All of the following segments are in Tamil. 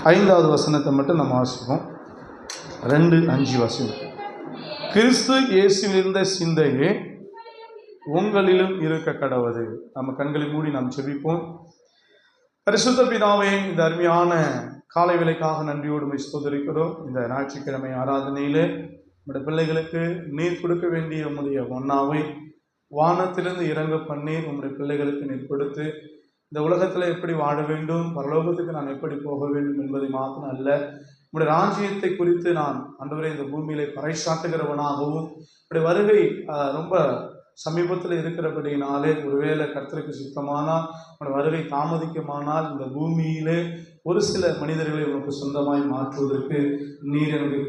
5வது வசனத்தை மட்டும் நம்ம வாசிப்போம். 2:5 வாசிப்போம். கிறிஸ்து இயேசுவில் இருந்த சிந்தையே உங்களிலும் இருக்க கடவது. நம்ம கண்களை மூடி நாம் செபிப்போம். பரிசுத்த பிதாவே, இந்த அருமையான காலை வேளைக்காக நன்றியோடு ஸ்தோத்திரிக்கிறோம். இந்த ஞாயிற்றுக்கிழமை ஆராதனையிலே நம்முடைய பிள்ளைகளுக்கு நீர் கொடுக்க வேண்டிய உம்முடைய மன்னாவை வானத்திலிருந்து இறங்க பண்ணீர் உம்முடைய பிள்ளைகளுக்கு நீர் கொடுத்து, இந்த உலகத்தில் எப்படி வாழ வேண்டும், பரலோகத்துக்கு நான் எப்படி போக வேண்டும் என்பதை மாத்திரம் அல்ல, உம்முடைய ராஜ்யத்தை குறித்து நான் ஆண்டவரே இந்த பூமியிலே பறைசாட்டுகிறவனாகவும், உடைய வருகை ரொம்ப சமீபத்தில் இருக்கிறபடினாலே ஒருவேளை கர்த்தருக்கு சுத்தமானால், உடைய வருகை தாமதிக்குமானால் இந்த பூமியிலே ஒரு சில மனிதர்களை உனக்கு சொந்தமாய் மாற்றுவதற்கு நீர் எங்களுக்கு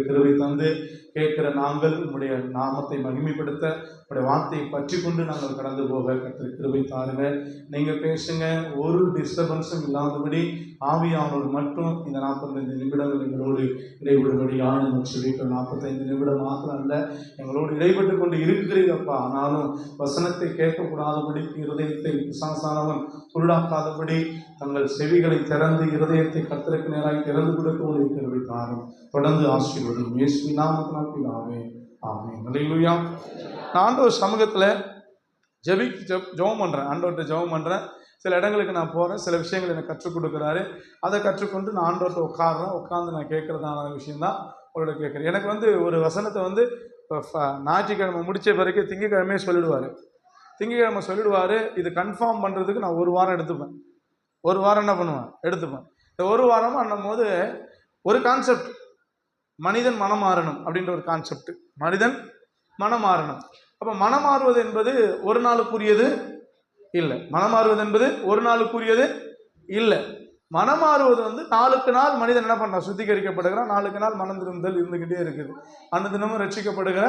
கிருபை தந்து, கேட்கிற நாங்கள் உங்களுடைய நாமத்தை மகிமைப்படுத்த உங்களுடைய வார்த்தையை பற்றி கொண்டு நாங்கள் கடந்து போக கர்த்தர் கிருபை தாருங்க. நீங்கள் பேசுங்க, ஒரு டிஸ்டர்பன்ஸும் இல்லாதபடி ஆவியானோடு மட்டும் இந்த 45 நிமிடங்கள் எங்களோடு இடைவிடும்படியான நம்ம சொல்லிட்டோம். 45 நிமிடம் மாத்திரம் அல்ல, எங்களோடு இடைப்பட்டு கொண்டு இருக்கிறீர்களப்பா. ஆனாலும் வசனத்தை கேட்கக்கூடாதபடி, இருதயத்தை பிசாசானவன் குருடாக்காதபடி தங்கள் செவிகளை திறந்து இருதயத்தை கர்த்தருக்கு நேராக திறந்து கொடுக்க உங்களுக்கு கிருபை தாரும். தொடர்ந்து ஆசீர்வதியும். இயேசுவின் நாமத்தினால் பிதாவே, ஆமென். அல்லேலூயா. நான் ஆண்டவர் சமூகத்தில் ஜெபம் பண்ணுறேன், ஆண்டவர்கிட்ட ஜெபம் பண்ணுறேன். சில இடங்களுக்கு நான் போகிறேன், சில விஷயங்கள் எனக்கு கற்றுக் கொடுக்குறாரு. அதை கற்றுக்கொண்டு நான் ஆண்டவர்கிட்ட உட்காந்து நான் கேட்குறதான விஷயந்தான் உங்களோட கேட்குறேன். எனக்கு ஒரு வசனத்தை ஞாயிற்றுக்கிழமை முடித்த பிறகு திங்கக்கிழமையே சொல்லிடுவார். திங்கக்கிழமை சொல்லிடுவார். இது கன்ஃபார்ம் பண்ணுறதுக்கு நான் 1 வாரம் எடுத்துப்பேன். 1 வாரம் என்ன பண்ணுவேன், எடுத்துப்பேன். இந்த 1 வாரமாக அண்ணும் போது ஒரு கான்செப்ட், மனிதன் மனம் மாறணும் அப்படின்ற ஒரு கான்செப்ட். மனிதன் மனம் மாறணும். அப்போ மனம் மாறுவது என்பது ஒரு நாளுக்குரியது இல்லை. மனம் மாறுவது என்பது ஒரு நாளுக்குரியது இல்லை. மனம் மாறுவது நாளுக்கு நாள் மனிதன் என்ன பண்ணுறான், சுத்திகரிக்கப்படுகிறான். நாளுக்கு நாள் மனம் திரும்புதல் இருந்துக்கிட்டே இருக்குது. அனுதினமும் ரட்சிக்கப்படுகிற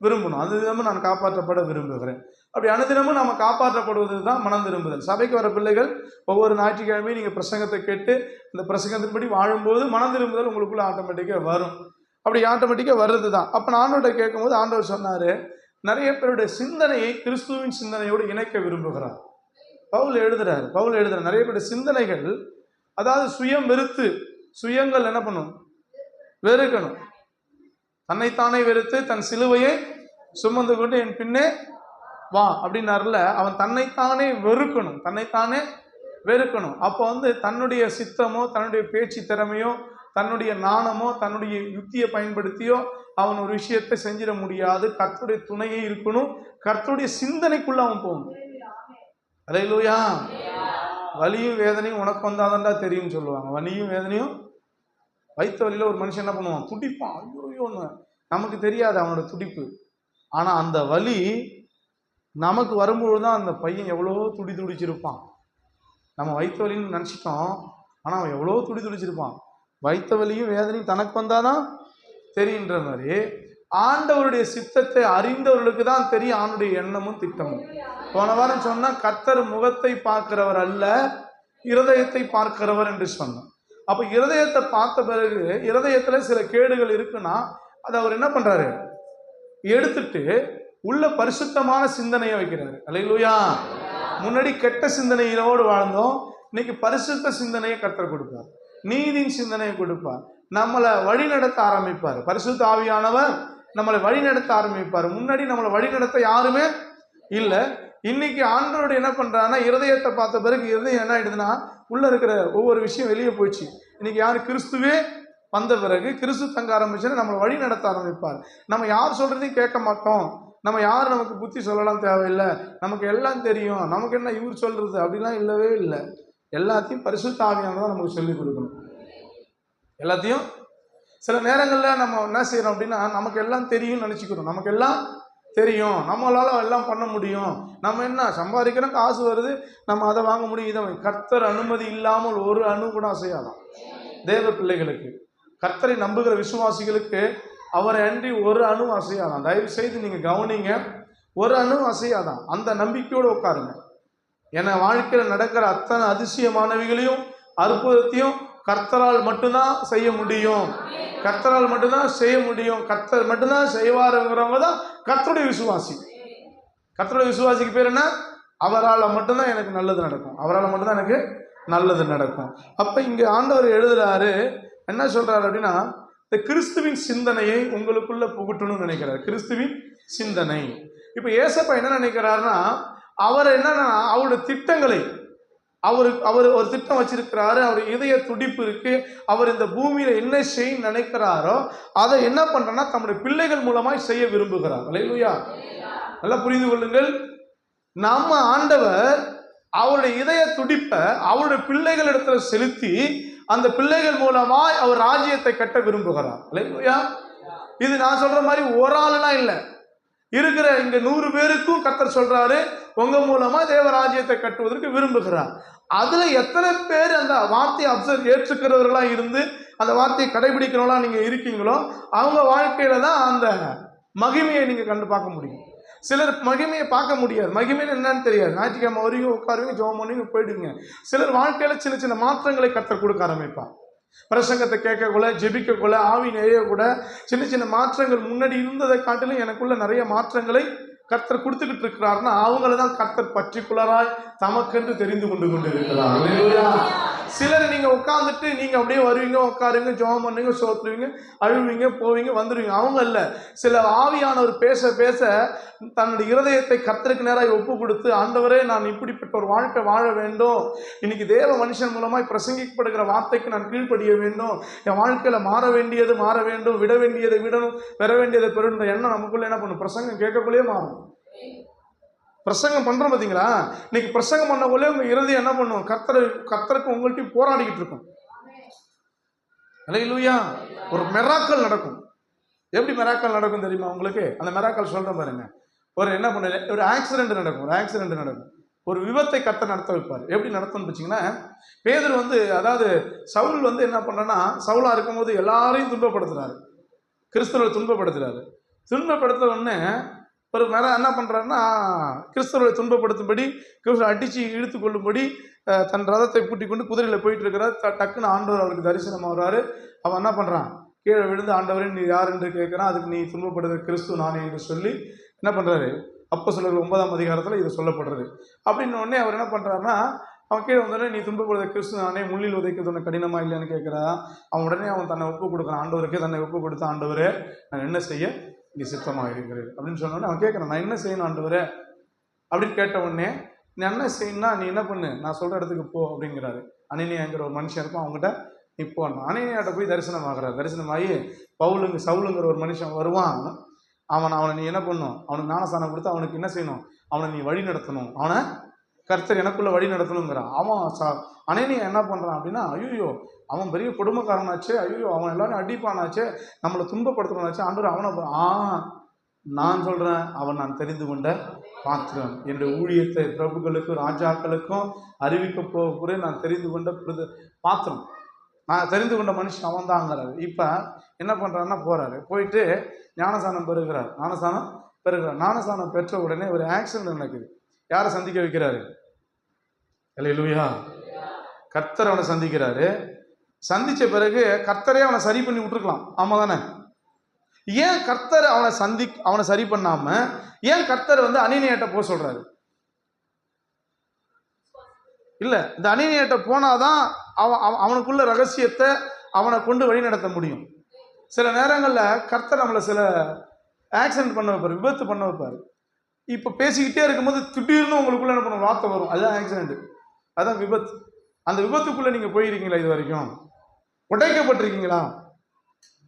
விரும்பணும், அனுதினமும் நான் காப்பாற்றப்பட விரும்புகிறேன். அப்படி அனுதினமும் நம்ம காப்பாற்றப்படுவது தான் மனம் திரும்புதல். சபைக்கு வர பிள்ளைகள் ஒவ்வொரு ஞாயிற்றுக்கிழமையும் நீங்கள் பிரசங்கத்தை கேட்டு அந்த பிரசங்கத்தின்படி வாழும்போது மனம் திரும்புதல் உங்களுக்குள்ள ஆட்டோமேட்டிக்காக வரும். அப்படி ஆட்டோமேட்டிக்காக வர்றது தான். அப்போ ஆண்டவர்கிட்ட கேட்கும்போது ஆண்டவர் சொன்னார், நிறைய பேருடைய சிந்தனையை கிறிஸ்துவின் சிந்தனையோடு இணைக்க விரும்புகிறார். பவுல் எழுதுறார் நிறைய பேருடைய சிந்தனைகள், அதாவது சுயம் வெறுத்து, சுயங்கள் என்ன பண்ணும், வெறுக்கணும். தன்னைத்தானே வெறுத்து தன் சிலுவையை சுமந்து கொண்டு என் பின்னே வா அப்படின்னாருல, அவன் தன்னைத்தானே வெறுக்கணும். அப்போ தன்னுடைய சித்தமோ, தன்னுடைய பேச்சு திறமையோ, தன்னுடைய நாணமோ, தன்னுடைய யுக்தியை பயன்படுத்தியோ அவன் ஒரு விஷயத்தை செஞ்சிட முடியாது. கர்த்தருடைய துணையே இருக்கணும். கர்த்தருடைய சிந்தனைக்குள்ள அவன் போகணும். அல்லேலூயா. வலியும் வேதனையும் உனக்கு வந்தாதான்டா தெரியும்னு சொல்லுவாங்க. வலியும் வேதனையும், வயிற்று வலியில் ஒரு மனுஷன் என்ன பண்ணுவான், துடிப்பான். ஐயோன்னு நமக்கு தெரியாது அவனோட துடிப்பு. ஆனால் அந்த வலி நமக்கு வரும்பொழுது தான் அந்த பையன் எவ்வளோ துடிச்சிருப்பான். நம்ம வயிற்று வலின்னு நினச்சிட்டோம், ஆனால் அவன் எவ்வளோ துடிச்சிருப்பான். வயிற்று வலியும் வேதனையும் தனக்கு வந்தாதான் தெரியுன்ற மாதிரி ஆண்டவருடைய சித்தத்தை அறிந்தவர்களுக்கு தான் தெரியும் ஆண்டுடைய எண்ணமும் திட்டமும். போன வாரம் சொன்னா, கர்த்தர் முகத்தை பார்க்கிறவர் அல்ல, இருதயத்தை பார்க்கிறவர் என்று சொன்னோம். அப்போ இருதயத்தை பார்த்த பிறகு இருதயத்துல சில கேடுகள் இருக்குன்னா அதை அவர் என்ன பண்றாரு, எடுத்துட்டு உள்ள பரிசுத்தமான சிந்தனையை வைக்கிறாரு. அல்லேலூயா. முன்னாடி கெட்ட சிந்தனையோடு வாழ்ந்தோம், இன்னைக்கு பரிசுத்த சிந்தனையை கர்த்தர் கொடுப்பார், நீதியின் சிந்தனையை கொடுப்பார், நம்மளை வழி நடத்த ஆரம்பிப்பார். பரிசுத்த ஆவியானவர் நம்மளை வழி நடத்த ஆரம்பிப்பார். முன்னாடி நம்மளை வழி நடத்த யாருமே இல்லை. இன்னைக்கு ஆண்டவரோட என்ன பண்றாங்கன்னா, இருதயத்தை பார்த்த பிறகு இருதயம் என்ன ஆயிடுதுன்னா, உள்ள இருக்கிற ஒவ்வொரு விஷயம் வெளியே போயிடுச்சு. இன்னைக்கு யாரு கிறிஸ்துவே வந்த பிறகு, கிறிஸ்து தங்க ஆரம்பிச்சுன்னா நம்மளை வழி நடத்த ஆரம்பிப்பார். நம்ம யார் சொல்றதையும் கேட்க மாட்டோம். நம்ம யார் நமக்கு புத்தி சொல்லலாம் தேவையில்லை, நமக்கு எல்லாம் தெரியும், நமக்கு என்ன இவர் சொல்றது அப்படிலாம் இல்லவே இல்லை. எல்லாத்தையும் பரிசுத்த ஆவியானவர் தான் நமக்கு சொல்லிக் கொடுக்கணும். எல்லாத்தையும் சில நேரங்களில் நம்ம என்ன செய்யறோம் அப்படின்னா, நமக்கு எல்லாம் தெரியும்னு நினச்சிக்கிறோம். நமக்கு எல்லாம் தெரியும், நம்மளால எல்லாம் பண்ண முடியும், நம்ம என்ன சம்பாதிக்கிறோம், காசு வருது, நம்ம அதை வாங்க முடியும், இதை. கர்த்தர் அனுமதி இல்லாமல் ஒரு அணு கூட அசையாதான். தேவ பிள்ளைகளுக்கு, கர்த்தரை நம்புகிற விசுவாசிகளுக்கு அவரை அன்றி ஒரு அணு அசையாதான். தயவு செய்து நீங்க கவனிங்க, ஒரு அணு அசையாதான். அந்த நம்பிக்கையோடு உட்காருங்க. என வாழ்க்கையில் நடக்கிற அத்தனை அதிசயமானவைகளையும் அற்புதத்தையும் கர்த்தரால் மட்டும்தான் செய்ய முடியும். கர்த்தரால் மட்டும்தான் செய்ய முடியும். கர்த்தர் மட்டும்தான் செய்வாருங்கிறவங்க தான் கர்த்தருடைய விசுவாசி. கர்த்தருடைய விசுவாசிக்கு பேர் என்ன? அவரால் மட்டும்தான் எனக்கு நல்லது நடக்கும், அவரால் மட்டும்தான் எனக்கு நல்லது நடக்கும். அப்ப இங்க ஆண்டவர் எழுதுறாரு, என்ன சொல்றாரு அப்படின்னா, இந்த கிறிஸ்துவின் சிந்தனையை உங்களுக்குள்ள புகுட்டணும்னு நினைக்கிறார். கிறிஸ்துவின் சிந்தனை. இப்ப ஏசப்பா என்ன நினைக்கிறாருன்னா, அவர் என்னன்னா அவருடைய திட்டங்களை அவர் அவர் ஒரு திட்டம் வச்சிருக்கிறாரு. அவர் இதய துடிப்பு இருக்கு. அவர் இந்த பூமியில என்ன செய்ய நினைக்கிறாரோ அதை என்ன பண்றனா தம்முடைய பிள்ளைகள் மூலமாய் செய்ய விரும்புகிறார். அல்லேலூயா. நல்லா புரிந்து கொள்ளுங்கள். நம்ம ஆண்டவர் அவருடைய இதய துடிப்பை அவருடைய பிள்ளைகள் இடத்துல செலுத்தி அந்த பிள்ளைகள் மூலமாய் அவர் ராஜ்யத்தை கட்ட விரும்புகிறார். அல்லேலூயா. இது நான் சொல்ற மாதிரி ஒரு ஆளுலாம் இல்லை, இருக்கிற இங்க 100 பேருக்கும் கர்த்தர் சொல்றாரு, உங்க மூலமா தேவராஜ்யத்தை கட்டுவதற்கு விரும்புகிறார். அதுல எத்தனை பேர் அந்த வார்த்தையை ஏற்றுக்கிறவர்களா இருந்து அந்த வார்த்தையை கடைபிடிக்கிறவங்களா நீங்க இருக்கீங்களோ அவங்க வாழ்க்கையில தான் அந்த மகிமையை நீங்க கண்டு பார்க்க முடியும். சிலர் மகிமையை பார்க்க முடியாது, மகிமைன்னு என்னன்னு தெரியாது. ஞாயிற்றுக்கிழமை வருவீங்க, உட்காருவீங்க, ஜெபம் பண்ணுவீங்க, போயிடுவீங்க. சிலர் வாழ்க்கையில சின்ன சின்ன மாற்றங்களை கர்த்தர் கொடுக்க ஆரம்பிப்பார். பிரசங்கத்தை கேட்கக்குள்ள, ஜெபிக்கக்குள்ள, ஆவி நெய்ய கூட சின்ன சின்ன மாற்றங்கள் முன்னாடி இருந்ததை காட்டிலும் எனக்குள்ள நிறைய மாற்றங்களை கர்த்தர் கொடுத்துக்கிட்டு இருக்கிறாருன்னா அவங்கள தான் கர்த்தர் பர்டிகுலராய் தமக்கென்று தெரிந்து கொண்டு இருக்கிறார். சிலர் நீங்க உட்காந்துட்டு நீங்க அப்படியே வருவீங்க, உட்காருவீங்க, ஜெபம் பண்ணுவீங்க, சோத்துருவீங்க, அழுவீங்க, போவீங்க, வந்துடுவீங்க. அவங்க இல்ல, சில ஆவியானவர் பேச பேச தன்னுடைய இருதயத்தை கர்த்தருக்கு நேராக ஒப்பு கொடுத்து, ஆண்டவரே நான் இப்படிப்பட்ட ஒரு வாழ்க்கை வாழ வேண்டும், இன்னைக்கு தேவ மனுஷன் மூலமாய் பிரசங்கிக்கப்படுகிற வார்த்தைக்கு நான் கீழ்ப்படிய வேண்டும், என் வாழ்க்கையில மாற வேண்டியது மாற வேண்டும், விட வேண்டியதை விடணும், பெற வேண்டியதை பெறணும் எண்ணம் நமக்குள்ள என்ன பண்ணும்? பிரசங்கம் கேட்கக்குள்ளேயே மாறும். பிரசங்கம் பண்றோம் பார்த்தீங்களா? இன்னைக்கு பிரசங்கம் பண்ணக்குள்ளே உங்க இருதயம் என்ன பண்ணும்? கர்த்தருக்கு உங்கள்கிட்ட போராடிக்கிட்டு இருக்கும். அல்லேலூயா. ஒரு மெராக்கல் நடக்கும். எப்படி மெராக்கல் நடக்கும் தெரியுமா உங்களுக்கு? அந்த மெராக்கல் சொல்றேன் பாருங்க. என்ன பண்ண, ஒரு ஆக்சிடென்ட் நடக்கும். ஒரு விபத்தை கர்த்தர் நடத்த வைப்பார். எப்படி நடத்தும்னு வச்சிங்கன்னா, பேதுரு அதாவது சவுல் என்ன பண்றன்னா, சவுலா இருக்கும்போது எல்லாரையும் துன்பப்படுத்துறாரு, கிறிஸ்துவை துன்பப்படுத்துறாரு. துன்பப்படுத்த உடனே ஒரு என்ன பண்ணுறாருன்னா, கிறிஸ்தவர்களை துன்பப்படுத்தும்படி, கிறிஸ்துவை அடித்து இழுத்து கொள்ளும்படி தன் ரதத்தை பூட்டி கொண்டு குதிரையில் போயிட்டு இருக்கிறார். டக்குன்னு ஆண்டவர் அவருக்கு தரிசனம் ஆகிறாரு. அவன் என்ன பண்ணுறான்? கீழே விழுந்து, ஆண்டவரே நீ யார் என்று கேட்குறான். அதுக்கு நீ துன்பப்படுகிற கிறிஸ்து நானே என்று சொல்லி என்ன பண்ணுறாரு? அப்போஸ்தலர் 9ஆம் அதிகாரத்தில் இது சொல்லப்படுறது. அப்படின்னு உடனே அவர் என்ன பண்ணுறாருன்னா, அவன் கீழே வந்தோடனே நீ துன்பப்படுகிற கிறிஸ்து நானே, முள்ளில் உதைக்கிறது உனக்கு கடினமா இல்லைன்னு கேட்குறா. அவன் உடனே அவன் தன்னை ஒப்பு கொடுக்குறான். ஆண்டவருக்கே தன்னை ஒப்பு கொடுத்த, ஆண்டவரே நான் என்ன செய்ய நீ சித்தமாக இருக்கிறது அப்படின்னு சொன்னோடனே அவன் கேட்குறான், நான் என்ன செய்யணும் ஆண்டவரே அப்படின்னு கேட்ட உடனே, நீ என்ன செய்யணும்னா நீ என்ன பண்ணு, நான் சொல்கிற இடத்துக்கு போ அப்படிங்கிறாரு. அனனியாங்கிற ஒரு மனுஷன் இருப்பான், அவங்ககிட்ட நீ போன. அனனியாட்ட போய் தரிசனம் ஆகிறார். தரிசனமாகி சவுலுங்கிற ஒரு மனுஷன் வருவான். அவனை நீ என்ன பண்ணும்? அவனுக்கு ஞானஸ்தானம் கொடுத்து அவனுக்கு என்ன செய்யணும்? அவனை நீ வழி நடத்தணும், அவனை கர்த்தர் எனக்குள்ள வழி நடத்தணுங்கிறான். அவன் அனனியா என்ன பண்ணுறான் அப்படின்னா, ஐயோ அவன் பெரிய குடும்பக்காரனாச்சு, ஐயோ அவன் எல்லாரும் அடிப்பானாச்சு, நம்மளை துன்பப்படுத்தணும்னாச்சு, ஆண்டவர் அவனை நான் சொல்கிறேன், அவன் நான் தெரிந்து கொண்ட பாத்திரம், என்னுடைய ஊழியத்தை பிரபுக்களுக்கும் ராஜாக்களுக்கும் அறிவிக்க போகிற நான் தெரிந்து கொண்ட பாத்திரம், நான் தெரிந்து கொண்ட மனுஷன் அவன் தாங்கிறாரு. இப்போ என்ன பண்ணுறாருன்னா போகிறாரு, போயிட்டு ஞானஸ்தானம் பெறுகிறார். ஞானஸ்தானம் பெற்ற உடனே ஒரு ஆக்சிடென்ட் நடக்குது. யாரை சந்திக்க வைக்கிறாரு? அல்லேலூயா. கர்த்தர் அவனை சந்திக்கிறாரு. சந்திச்ச பிறகு கர்த்தரே அவனை சரி பண்ணி விட்டுருக்கலாம், ஆமா தானே? ஏன் கர்த்தர் அவனை சரி பண்ணாம ஏன் கர்த்தர் அனனியாட்ட போக சொல்றாரு? இல்ல, இந்த அனனியாட்ட போனாதான் அவனுக்குள்ள ரகசியத்தை அவனை கொண்டு வழி நடத்த முடியும். சில நேரங்களில் கர்த்தர் நம்மளை சில ஆக்சிடென்ட் பண்ண வைப்பார், விபத்து பண்ண வைப்பார். இப்போ பேசிக்கிட்டே இருக்கும்போது திடீர்னு உங்களுக்குள்ள என்ன பண்ண வார்த்தை வரும், அதுதான் ஆக்சிடென்ட், அதுதான் விபத்து. அந்த விபத்துக்குள்ள நீங்க போயிருக்கீங்களா? இது வரைக்கும் உடைக்கப்பட்டிருக்கீங்களா?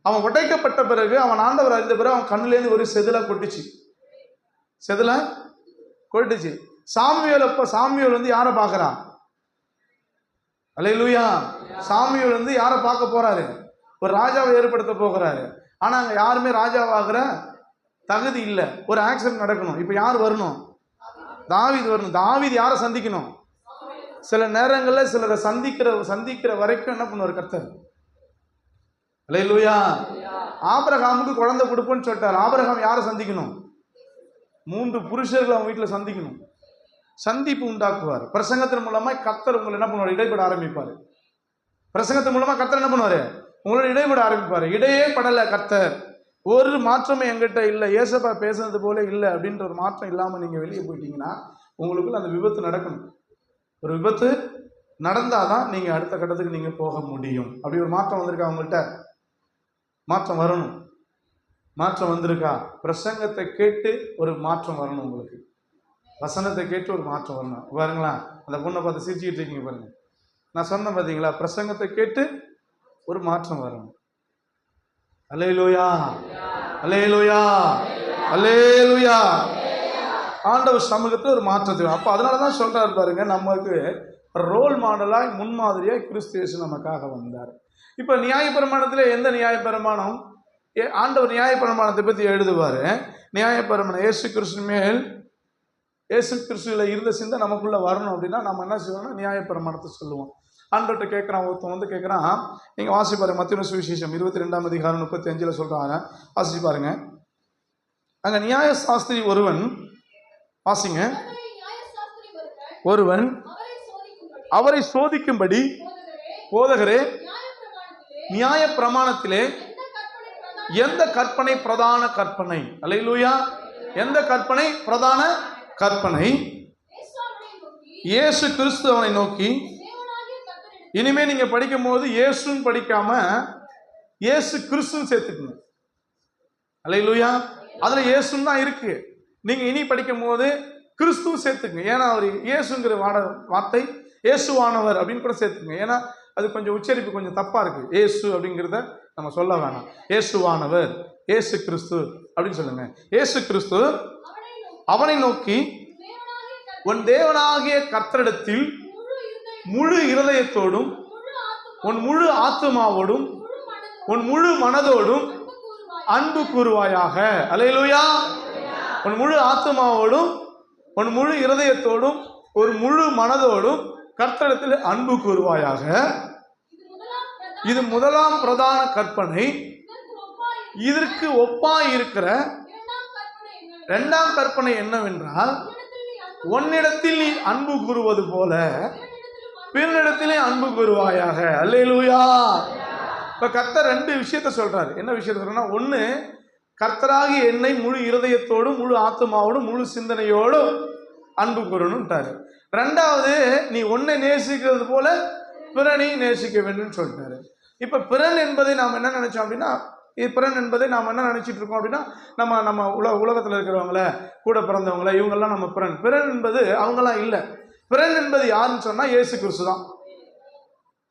அவன் உடைக்கப்பட்ட பிறகு, அவன் ஆண்டவர் அறிந்த பிறகு அவன் கண்ணுலேருந்து ஒரு செதில கொட்டுச்சு. சாமுவேல் யாரை பார்க்கறான்? அல்லேலூயா. சாமுவேல் யாரை பார்க்க போறாரு? ஒரு ராஜாவை ஏற்படுத்த போகிறாரு. ஆனா அங்க யாருமே ராஜாவாகிற தகுதி இல்லை. ஒரு ஆக்சிடென்ட் நடக்கணும். இப்ப யார் வரணும்? தாவீது வரணும். தாவீது யாரை சந்திக்கணும்? சில நேரங்களில் சிலரை சந்திக்கிற வரைக்கும் என்ன பண்ணுவார் கர்த்தர்? அல்லேலூயா. ஆபிரகாமுக்கு குழந்தை கொடுப்போன்னு சொல்லிட்டார். ஆபிரகாம் யாரை சந்திக்கணும்? 3 புருஷர்கள் அவன் வீட்டில் சந்திக்கணும். சந்திப்பு உண்டாக்குவார். பிரசங்கத்தின் மூலமா கர்த்தர் உங்களை என்ன பண்ணுவார்? இடைப்பட ஆரம்பிப்பார். பிரசங்கத்தின் மூலமா கர்த்தர் என்ன பண்ணுவாரு? உங்களோட இடைப்பட ஆரம்பிப்பார். இடையே படலை கர்த்தர். ஒரு மாற்றமே எங்கிட்ட இல்லை, ஏசப்பா பேசுனது போல இல்லை அப்படின்ற ஒரு மாற்றம் இல்லாமல் நீங்கள் வெளியே போயிட்டீங்கன்னா உங்களுக்குள்ள அந்த விபத்து நடக்கணும். ஒரு விபத்து நடந்தாதான் நீங்கள் அடுத்த கட்டத்துக்கு நீங்கள் போக முடியும். அப்படி ஒரு மாற்றம் வந்திருக்கா உங்கள்கிட்ட? மாற்றம் வரணும். மாற்றம் வந்திருக்கா? பிரசங்கத்தை கேட்டு ஒரு மாற்றம் வரணும் உங்களுக்கு. வசனத்தை கேட்டு ஒரு மாற்றம் வரணும். பாருங்களா, அந்த பொண்ணை பார்த்து சிரிச்சுக்கிட்டு இருக்கீங்க பாருங்க. நான் சொன்னேன் பார்த்தீங்களா, பிரசங்கத்தை கேட்டு ஒரு மாற்றம் வரணும். அல்லேலூயா, அல்லேலூயா, அல்லேலூயா. ஆண்டவர் சமூகத்தில் ஒரு மாற்றத்தை. அப்போ அதனால தான் சொல்றாரு பாருங்க, நமக்கு ரோல் மாடலாய் முன்மாதிரியாய் கிறிஸ்து இயேசு நமக்காக வந்தார். இப்போ நியாயப்பிரமாணத்தில் எந்த நியாயப்பிரமாணம்? ஆண்டவர் நியாயப்பிரமாணத்தை பற்றி எழுதுவார். நியாயப்பிரமாணம் இயேசு கிறிஸ்து மேல், இயேசு கிறிஸ்துவில் இருந்த சிந்தை நமக்குள்ளே வரணும் அப்படின்னா நம்ம என்ன செய்வோம்னா நியாயப்பிரமாணத்தை சொல்லுவோம். ஆண்டவர்கிட்ட கேட்குறான், ஒருத்தன் வந்து கேட்குறான். நீங்கள் வாசி பாருங்க, மத்தேயு சுவிசேஷம் 22 அதிகாரம் 35 சொல்கிறாங்க. வாசி பாருங்க. அங்கே நியாய சாஸ்திரி ஒருவன், வாசிங்க, ஒருவன் அவரை சோதிக்கும்படி, போதகரே நியாய பிரமாணத்திலே எந்த கற்பனை பிரதான கற்பனை? அல்லேலூயா. எந்த கற்பனை பிரதான கற்பனை? இயேசு கிறிஸ்து அவனை நோக்கி, இனிமே நீங்க படிக்கும் போது இயேசுன்னு படிக்காம இயேசு கிறிஸ்துன்னு சேர்த்துக்குங்க. அல்லேலூயா. அதுல இயேசுன்னு தான் இருக்கு. நீங்க இனி படிக்கும் போது கிறிஸ்துவ சேர்த்துக்குங்க. ஏன்னா அவர் இயேசுங்கிற வார்த்தை இயேசுவானவர் அப்படின்னு கூட சேர்த்துக்குங்க. ஏன்னா அது கொஞ்சம் உச்சரிப்பு கொஞ்சம் தப்பா இருக்கு. இயேசு அப்படிங்கிறத நம்ம சொல்ல வேணாம். இயேசுவானவர், இயேசு கிறிஸ்து அப்படின்னு சொல்லுங்க. இயேசு கிறிஸ்து அவனை நோக்கி, உன் தேவனாகிய கர்த்தரிடத்தில் முழு இருதயத்தோடும், உன் முழு ஆத்துமாவோடும், உன் முழு மனதோடும் அன்பு கூறுவாயாக. அல்லேலூயா. உன் முழு ஆத்துமாவோடும், உன் முழு இருதயத்தோடும், ஒரு முழு மனதோடும் கர்த்தரிடத்தில் அன்பு கூறுவாயாக. இது முதலாம் பிரதான கற்பனை. இதற்கு ஒப்பாய் இருக்கிற இரண்டாம் கற்பனை என்னவென்றால், உன்னிடத்தில் நீ அன்பு கூறுவது போல பிறனிடத்திலே அன்பு கூறுவாயாக. அல்லேலூயா. இப்ப கர்த்தர் ரெண்டு விஷயத்த சொல்றாரு. என்ன விஷயத்த சொல்றா? ஒண்ணு, கர்த்தராகி என்னை முழு இருதயத்தோடும், முழு ஆத்மாவோடும், முழு சிந்தனையோடும் அன்பு கூறணும்ட்டாரு. ரெண்டாவது, நீ உன்னை நேசிக்கிறது போல பிறனை நேசிக்க வேண்டும் சொல்லிட்டாரு. இப்ப பிறன் என்பதை நாம் என்ன நினைச்சோம் அப்படின்னா, பிறன் என்பதை நாம் என்ன நினைச்சிட்டு இருக்கோம் அப்படின்னா, நம்ம உலகத்தில் இருக்கிறவங்கள, கூட பிறந்தவங்கள, இவங்கெல்லாம் நம்ம பிறன். பிறன் என்பது அவங்களாம் இல்லை. பிறன் என்பது யாருன்னு சொன்னா இயேசு கிறிஸ்து தான்.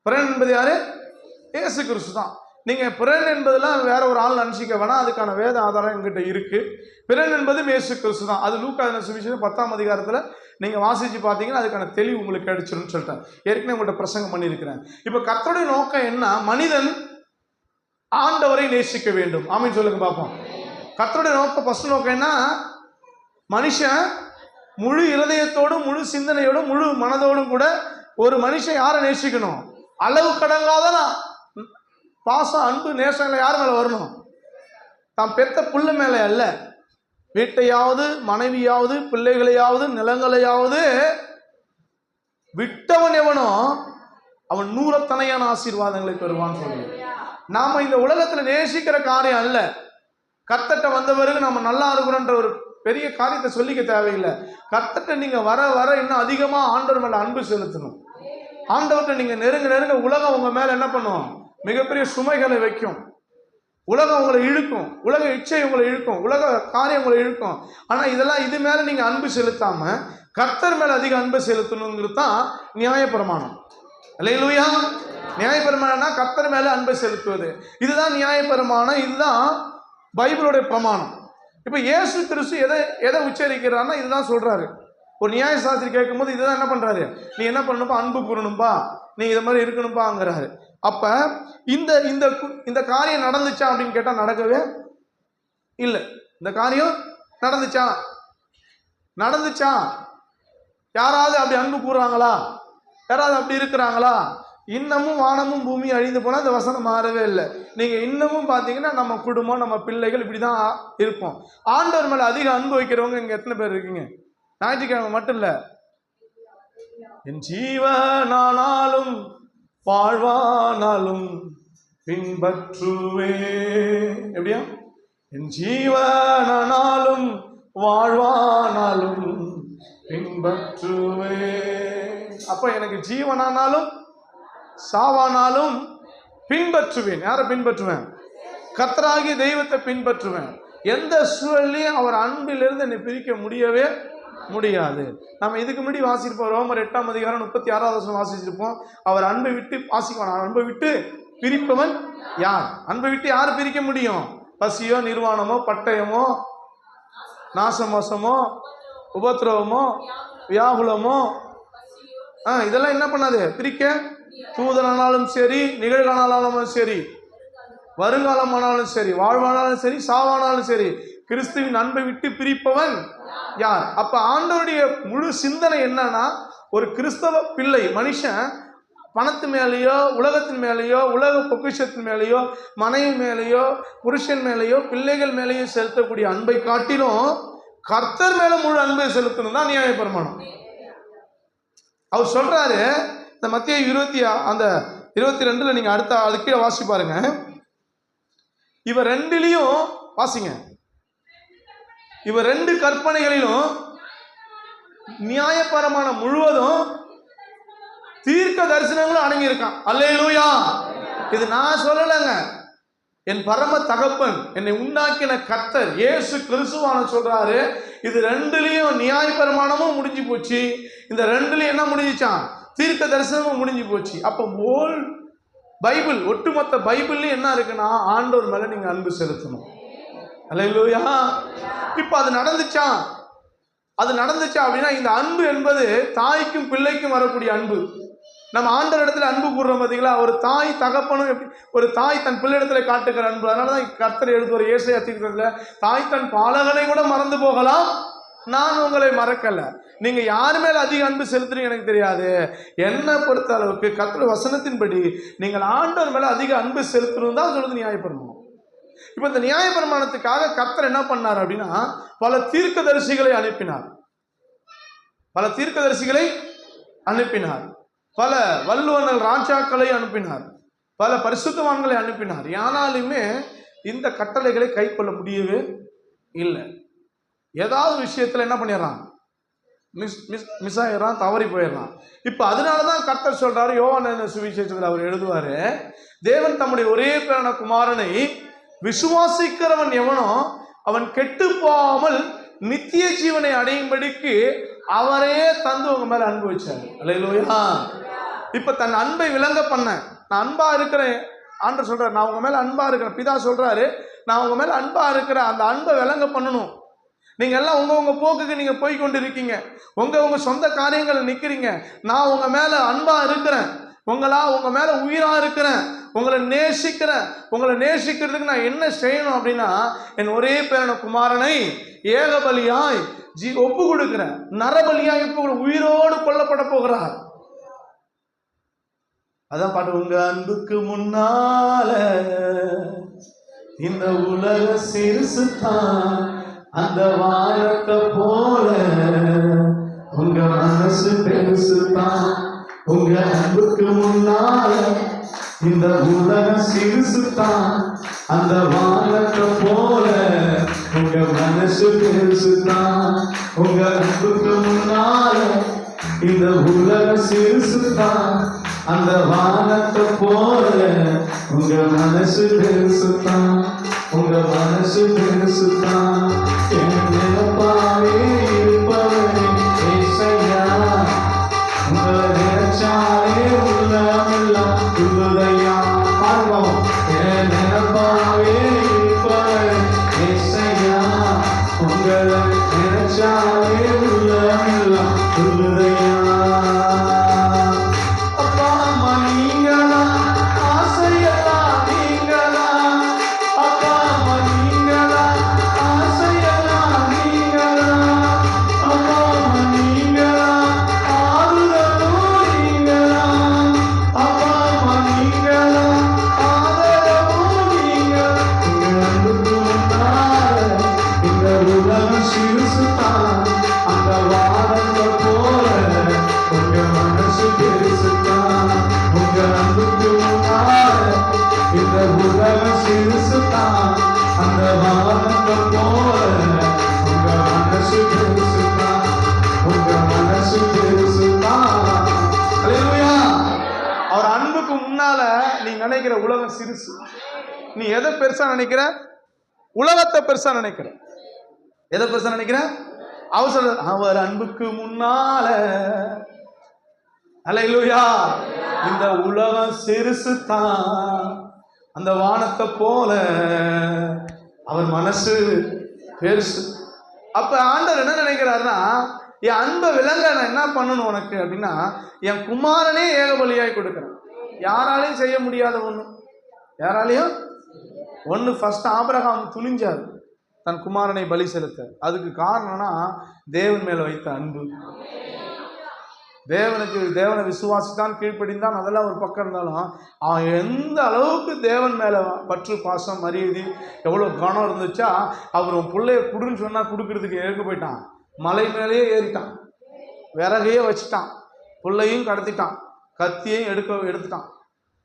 பிறன் என்பது யாரு? இயேசு கிறிஸ்து தான். நீங்க பிறன் என்பதெல்லாம் வேற ஒரு ஆள் நினைச்சிக்க வேணாம். அதுக்கான வேத ஆதாரம் எங்கிட்ட இருக்கு. பிறன் என்பது இயேசு கிறிஸ்து தான். அது லூக்கா சுவிசேஷம் 10ஆம் அதிகாரத்துல நீங்க வாசிச்சு பார்த்தீங்கன்னா அதுக்கான தெளிவு உங்களுக்கு கிடைச்சிருன்னு சொல்லிட்டேன். ஏற்கனவே உங்கள்கிட்ட பிரசங்கம் பண்ணியிருக்கிறேன். இப்ப கர்த்தருடைய நோக்கம் என்ன? மனிதன் ஆண்டவரை நேசிக்க வேண்டும். ஆமென் சொல்லுங்க பார்ப்போம். கர்த்தருடைய நோக்கம், ஃபர்ஸ்ட் நோக்கம் என்ன? மனுஷன் முழு இருதயத்தோடும், முழு சிந்தனையோடும், முழு மனதோடும் கூட ஒரு மனுஷன் யாரை நேசிக்கணும்? அளவு கடங்காத பாசம், அன்பு, நேசங்களை யார் மேல வரணும்? தாம் பெத்த புள்ள மேல அல்ல. வீட்டையாவது, மனைவியாவது, பிள்ளைகளையாவது, நிலங்களையாவது விட்டவன் எவனோ அவன் 100 ஆசீர்வாதங்களை பெறுவான்னு சொல்லுங்க. நாம இந்த உலகத்துல நேசிக்கிற காரியம் அல்ல. கர்த்தட்ட வந்த பிறகு நம்ம நல்லா இருக்கிறோன்ற ஒரு பெரிய காரியத்தை சொல்லிக்க தேவையில்லை. கர்த்தட்ட நீங்க வர வர இன்னும் அதிகமா ஆண்டவர் மேல அன்பு செலுத்தணும். ஆண்டவர்கிட்ட நீங்க நெருங்க நெருங்க உலகம் உங்க மேல என்ன பண்ணும்? மிகப்பெரிய சுமைகளை வைக்கும். உலகம் உங்களை இழுக்கும், உலக இச்சை உங்களை இழுக்கும், உலக காரியம் உங்களை இழுக்கும். ஆனா இதெல்லாம் இது மேல நீங்க அன்பு செலுத்தாம கர்த்தர் மேல அதிக அன்பு செலுத்தணுங்கிறது தான் நியாயப்பிரமாணம். அல்லேலூயா. நியாயப்பிரமாணம்னா கர்த்தர் மேல அன்பை செலுத்துவது. இதுதான் நியாயப்பிரமாணம். இதுதான் பைபிளுடைய பிரமாணம். இப்ப இயேசு கிறிஸ்து எதை உச்சரிக்கிறார்னா இதுதான் சொல்றாரு. ஒரு நியாய சாஸ்திரி கேட்கும் போது இதுதான் என்ன பண்றாரு? நீ என்ன பண்ணணும்பா? அன்பு கூறணும்பா, நீ இதை மாதிரி இருக்கணும்பாங்கிறாரு. அப்ப இந்த இந்த காரியம் நடந்துச்சா அப்படின்னு கேட்டா நடக்கவே இல்லை. இந்த காரியம் நடந்துச்சா? யாராவது அப்படி அன்பு கூறுறாங்களா? யாராவது அப்படி இருக்கிறாங்களா? இன்னமும் வானமும் பூமி அழிந்து போனால் இந்த வசனம் மாறவே இல்லை. நீங்க இன்னமும் பார்த்தீங்கன்னா நம்ம குடும்பம், நம்ம பிள்ளைகள் இப்படிதான் இருப்போம். ஆண்டவர் மேல அதிக அன்பு வைக்கிறவங்க இங்க எத்தனை பேர் இருக்கீங்க? ஞாயிற்றுக்கிழமை மட்டும் இல்ல, என் ஜீவனானாலும் வாழ்வானாலும் பின்பற்றுவே. எப்படியா? என் ஜீவனானாலும் வாழ்வானாலும் பின்பற்றுவேன். அப்ப எனக்கு ஜீவனானாலும் சாவானாலும் பின்பற்றுவேன். யாரை பின்பற்றுவேன்? கர்த்தராகிய தெய்வத்தை பின்பற்றுவேன். எந்த சூழலையும் அவர் அன்பிலிருந்து என்னை பிரிக்க முடியவே முடியாது. நம்ம இதுக்கு முன்னாடி வாசிப்போம், ரோமர் 8ஆம் அதிகாரம் 36வது வாசிச்சிருப்போம். அவர் அன்பை விட்டு வாசிப்பான். அன்பை விட்டு பிரிப்பவன் யார்? அன்பை விட்டு யார் பிரிக்க முடியும்? பசியோ, நிர்வாணமோ, பட்டயமோ, நாசமோசமோ, உபத்திரவமோ, வியாகுலமோ, இதெல்லாம் என்ன பண்ணாது? பிரிக்க. தூதனானாலும் சரி, நிகழ்காலமானாலும் சரி, வருங்காலமானாலும் சரி, வாழ்வானாலும் சரி, சாவானாலும் சரி, கிறிஸ்துவின் அன்பை விட்டு பிரிப்பவன் யார்? அப்ப ஆண்டவருடைய முழு சிந்தனை என்னன்னா, ஒரு கிறிஸ்தவ பிள்ளை மனுஷன் பணத்து மேலேயோ, உலகத்தின் மேலேயோ, உலக பொக்கிஷத்தின் மேலேயோ, மனைவி மேலேயோ, புருஷன் மேலேயோ, பிள்ளைகள் மேலேயோ செலுத்தக்கூடிய அன்பை காட்டிலும் கர்த்தர் மேல முழு அன்பை செலுத்தணும் தான் நியாயப்பிரமாணம். அவர் சொல்றாரு, இந்த மத்திய 22 நீங்க அடுத்த அது கீழே வாசி பாருங்க. இவ ரெண்டுலையும் வாசிங்க. இவ 2 கற்பனைகளிலும் நியாயபரமான முழுவதும் தீர்க்க தரிசனங்களும் அடங்கி இருக்கான். அல்லேலூயா. இது நான் சொல்லலைங்க, என் பரம தகப்பன் என்னை உண்டாக்கின கர்த்தர் இயேசு கிறிஸ்துவான சொல்றாரு. இது 2லயும் நியாயபரமானமும் முடிஞ்சு போச்சு, இந்த 2லயும் என்ன முடிஞ்சிச்சான்? தீர்க்க தரிசனமும் முடிஞ்சு போச்சு. அப்போ ஹோல் பைபிள், ஒட்டுமொத்த பைபிள்லயும் என்ன இருக்குன்னா, ஆண்டவர் மேல நீங்க அன்பு செலுத்தணும். அல்லேலூயா. இப்ப அது நடந்துச்சா? அது நடந்துச்சா அப்படின்னா, இந்த அன்பு என்பது தாய்க்கும் பிள்ளைக்கும் வரக்கூடிய அன்பு. நம்ம ஆண்டவர் இடத்துல அன்பு கூறுறோம் பார்த்தீங்களா? ஒரு தாய் தகப்பனும் எப்படி, ஒரு தாய் தன் பிள்ளை இடத்துல காட்டுகிற அன்பு. அதனாலதான் கர்த்தர் எழுதுகிற ஏசாயா தீர்க்கதரிசில, தாய் தன் பாலகனை கூட மறந்து போகலாம், நான் உங்களை மறக்கல. நீங்க யார் மேல அதிக அன்பு செலுத்துறீங்க எனக்கு தெரியாது. என்னை பொறுத்த அளவுக்கு கர்த்தர் வசனத்தின்படி நீங்கள் ஆண்டவர் மேல அதிக அன்பு செலுத்தணும் தான் சொல்லுது நியாயப்பிரமாணம். இப்ப இந்த நியாயப்பிரமாணத்துக்காக கர்த்தர் என்ன பண்ணார் அப்படின்னா, பல தீர்க்கதரிசிகளை அனுப்பினார். பல வல்லுவர்கள் ராஜாக்களை அனுப்பினார். பல பரிசுத்தவான்களை அனுப்பினார். ஆனாலுமே இந்த கட்டளைகளை கை கொள்ள முடியவே இல்லை. ஏதாவது விஷயத்துல என்ன பண்ணிடுறான்? மிஸ் ஆயிடுறான், தவறி போயிடுறான். இப்ப அதனாலதான் கர்த்தர் சொல்றாரு, யோவான் சுவிசேஷத்தில் அவர் எழுதுவாரு, தேவன் தம்முடைய ஒரே பேரான குமாரனை விசுவாசிக்கிறவன் எவனோ அவன் கெட்டு போகாமல் நித்திய ஜீவனை அடையும்படிக்கு அவரே தந்து உங்க மேல அன்பு வச்சாரு. அல்லேலூயா. இப்ப தன் அன்பை விளங்க பண்ண, நான் அன்பா இருக்கிறேன் ஆண்டவர் சொல்றாரு, நான் உங்க மேல அன்பா இருக்கிறேன். பிதா சொல்றாரு, நான் உங்க மேல அன்பா இருக்கிறேன். அந்த அன்பை விளங்க பண்ணணும். நீங்க எல்லாம் உங்க போக்குக்கு நீங்க போய் கொண்டு இருக்கீங்க, உங்க சொந்த காரியங்கள் நிக்கிறீங்க. நான் உங்க மேல அன்பா இருக்கிறேன், உங்க மேல உயிரா இருக்கிறேன், உங்களை நேசிக்கிறேன். உங்களை நேசிக்கிறதுக்கு நான் என்ன செய்யணும் அப்படின்னா, என் ஒரே பேரான குமாரனை ஏக பலியாய் ஒப்பு கொடுக்கிறேன். நரபலியாய் இப்ப உயிரோடு கொல்லப்பட போகிறார். அதான் பாட்டு, உங்க அன்புக்கு முன்னால இந்த உலக சிறுசு தான், அந்த வானத்தை போல உங்க மனசு பெருசு தான். உங்க அன்புக்கு முன்னால இந்த உலக சிறுசு தான், அந்த வானத்தை போல உங்க மனசு பெருசு தான். உங்க அன்புக்கு முன்னால இந்த உலக சிறுசு தான், அந்த வானத்தை போல உங்க மனசு பெருசு தான். உங்க மனசு பெருசு தான். என் நினைப்பாவே இருப்பவனே ஏசையா, உங்களை நினைச்சாலே உள்ளமெல்லாம் துள்ளுதையா. பார்ப்போம். என் நினைப்பாவே இருப்பவனே ஏசையா, உங்களை நினைச்சாலே உள்ளமெல்லாம் துள்ளுதையா. சிறுசு தான், அந்த வாரத்தை போல நினைக்கிற உலகம் சிறுசு. நீ எதை பெருசா நினைக்கிற? உலகத்தை பெருசா நினைக்கிற. எதை பெருசா நினைக்கிற? அவர் அன்புக்கு முன்னால அல்லேலூயா இந்த உலகம் சிறுசு தான், அந்த வானத்தை போல அவர் மனசு பெருசு. அப்ப ஆண்டவர் என்ன நினைக்கிறாருன்னா, என் அன்பை விளங்க நான் என்ன பண்ணணும் உனக்கு அப்படின்னா, என் குமாரனே ஏக பலியாய் கொடுக்கிறேன். யாராலையும் செய்ய முடியாத ஒண்ணு, யாராலையும் ஒண்ணு. ஃபர்ஸ்ட் ஆபிரகாம் துணிஞ்சார் தன் குமாரனை பலி செலுத்த. அதுக்கு காரணம்னா தேவன் மேல வைத்த அன்பு. தேவனை விசுவாசித்தான், கீழ்ப்படிந்தான், அதெல்லாம் ஒரு பக்கம் இருந்தாலும் அவன் எந்த அளவுக்கு தேவன் மேல பற்று, பாசம், மரியாதை, எவ்வளவு கனம் இருந்துச்சா, அவர் உன் பிள்ளைய குடுன்னு சொன்னா கொடுக்கறதுக்கு ஏற்க போயிட்டான். மலை மேலேயே ஏறிட்டான், விறகையே வச்சுட்டான், பிள்ளையும் கடத்திட்டான், கத்தியையும் எடுத்துட்டான்.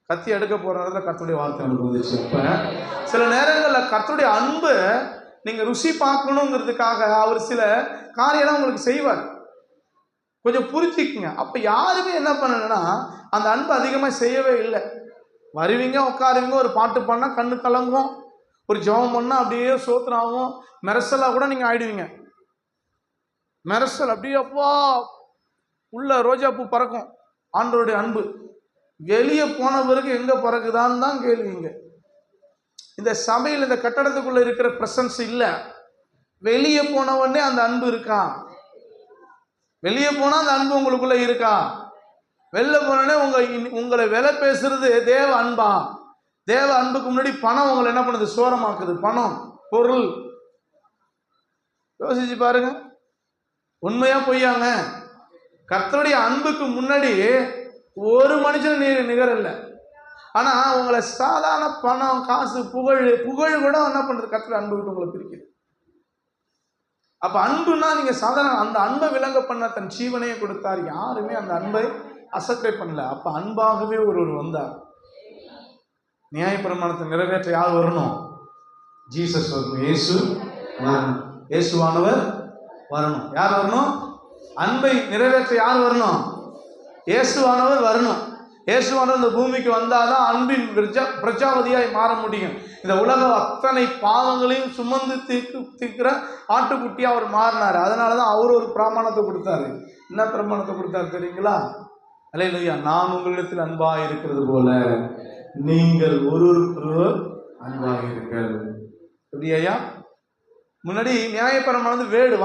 கத்தி எடுக்க போற நேரத்தில் கர்த்தருடைய வார்த்தை நமக்கு வந்துச்சு. இப்ப சில நேரங்களில் கர்த்தருடைய அன்பு நீங்க ருசி பார்க்கணுங்கிறதுக்காக அவர் சில காரியெல்லாம் உங்களுக்கு செய்வார். கொஞ்சம் புரிஞ்சிக்குங்க. அப்ப யாருமே என்ன பண்ணணும்னா அந்த அன்பு அதிகமாக செய்யவே இல்லை. வருவீங்க, உட்காருவீங்க, ஒரு பாட்டு பண்ணா கண்ணு கலங்கும், ஒரு ஜெபம் பண்ணா அப்படியே சோத்திராகும், மெரசலா கூட நீங்க ஆயிடுவீங்க. மெரசல் அப்படியே அப்பா உள்ள ரோஜா பூ பறக்கும். ஆண்டவருடைய அன்பு வெளியே போன பிறகு எங்க பறக்குதான்னு தான் கேள்விங்க. இந்த சபையில் இந்த கட்டடத்துக்குள்ள இருக்கிற பிரசன்ஸ் இல்ல, வெளியே போனவொடனே அந்த அன்பு இருக்கா? வெளியே போனா அந்த அன்பு உங்களுக்குள்ள இருக்கா? வெளில போனோடனே உங்களை விலை பேசுறது தேவ அன்பா? தேவ அன்புக்கு முன்னாடி பணம் உங்களை என்ன பண்ணுது? சோரமாக்குது. பணம், பொருள். யோசிச்சு பாருங்க, உண்மையா பொய்யாங்க? கர்த்தருடைய அன்புக்கு முன்னாடி ஒரு மனுஷன் நிகர் இல்லை. ஆனா உங்களை சாதாரண பணம், காசு, புகழ் கூட என்ன பண்றது? கர்த்தருடைய அன்பு விட்டு உங்களை பிரிக்குது. அப்ப அன்புனா நீங்க சாதாரண அந்த அன்பை விளங்க பண்ண தன் ஜீவனையே கொடுத்தார். யாருமே அந்த அன்பை அசட்டை பண்ணல. அப்ப அன்பாகவே ஒருவர் வந்தார். நியாயப்பிரமாணத்தை நிறைவேற்ற யார் வரணும்? ஜீசஸ் வரணும். இயேசுவானவர் வரணும். யார் வரணும்? அன்பை நிறைவேற்ற யார் வரணும்? இயேசுவானவர் வரணும். இயேசுவானவர் இந்த பூமிக்கு வந்தாதான் அன்பின் பிரஜாபதியாய் மாற முடியும். இந்த உலக அத்தனை பாவங்களையும் சுமந்து தீர்க்கிற ஆட்டுக்குட்டியா அவர் மாறினார். அதனாலதான் அவர் ஒரு பிரமாணத்தை கொடுத்தாரு. என்ன பிரமாணத்தை கொடுத்தாரு தெரியுங்களா? அல்லேலூயா, நான் உங்களிடத்தில் அன்பாக இருக்கிறது போல நீங்கள் ஒருவருக்கொருவர் அன்பாக இருங்கள். எப்படியா? முன்னாடி நியாயப்பிரமாணம் வேடு,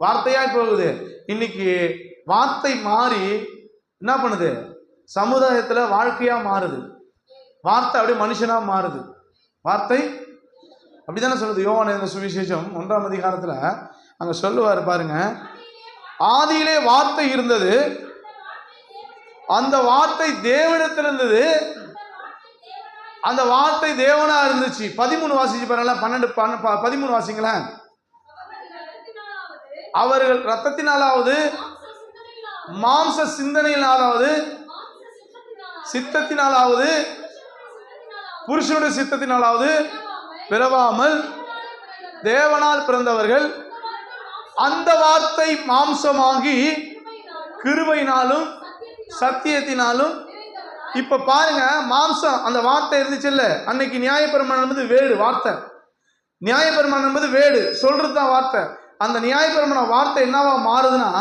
வார்த்தையாய் போகுது. இன்னைக்கு வார்த்தை மாறி என்ன பண்ணுது? சமுதாயத்துல வாழ்க்கையா மாறுது. வார்த்தை அப்படியே மனுஷனா மாறுது. வார்த்தை அப்படித்தானே சொல்லுது. யோவான் சுவிசேஷம் 1ஆம் அதிகாரத்துல அங்க சொல்லுவாரு பாருங்க, ஆதியிலே வார்த்தை இருந்தது, அந்த வார்த்தை தேவனிடத்தில் இருந்தது, அந்த வார்த்தை தேவனா இருந்துச்சு. 13 வாசிச்சு பாருங்களேன். 13 வாசிங்களேன். அவர்கள் ரத்தத்தினாலாவது, மாம்ச சிந்தனையினாலாவது, சித்தத்தினாலாவது, புருஷனுடைய சித்தத்தினாலாவது பிறவாமல் தேவனால் பிறந்தவர்கள், அந்த வார்த்தை மாம்சமாகி கிருபையினாலும் சத்தியத்தினாலும். இப்ப பாருங்க, மாம்சம் அந்த வார்த்தை இருந்துச்சு இல்ல, அன்னைக்கு நியாயப்பிரமாணம் என்பது வேடு வார்த்தை. நியாயப்பிரமாணம் என்பது வேடு சொல்றது தான் வார்த்தை. அந்த நியாயப்பிரமாண வார்த்தை என்னவா மாறுதுன்னா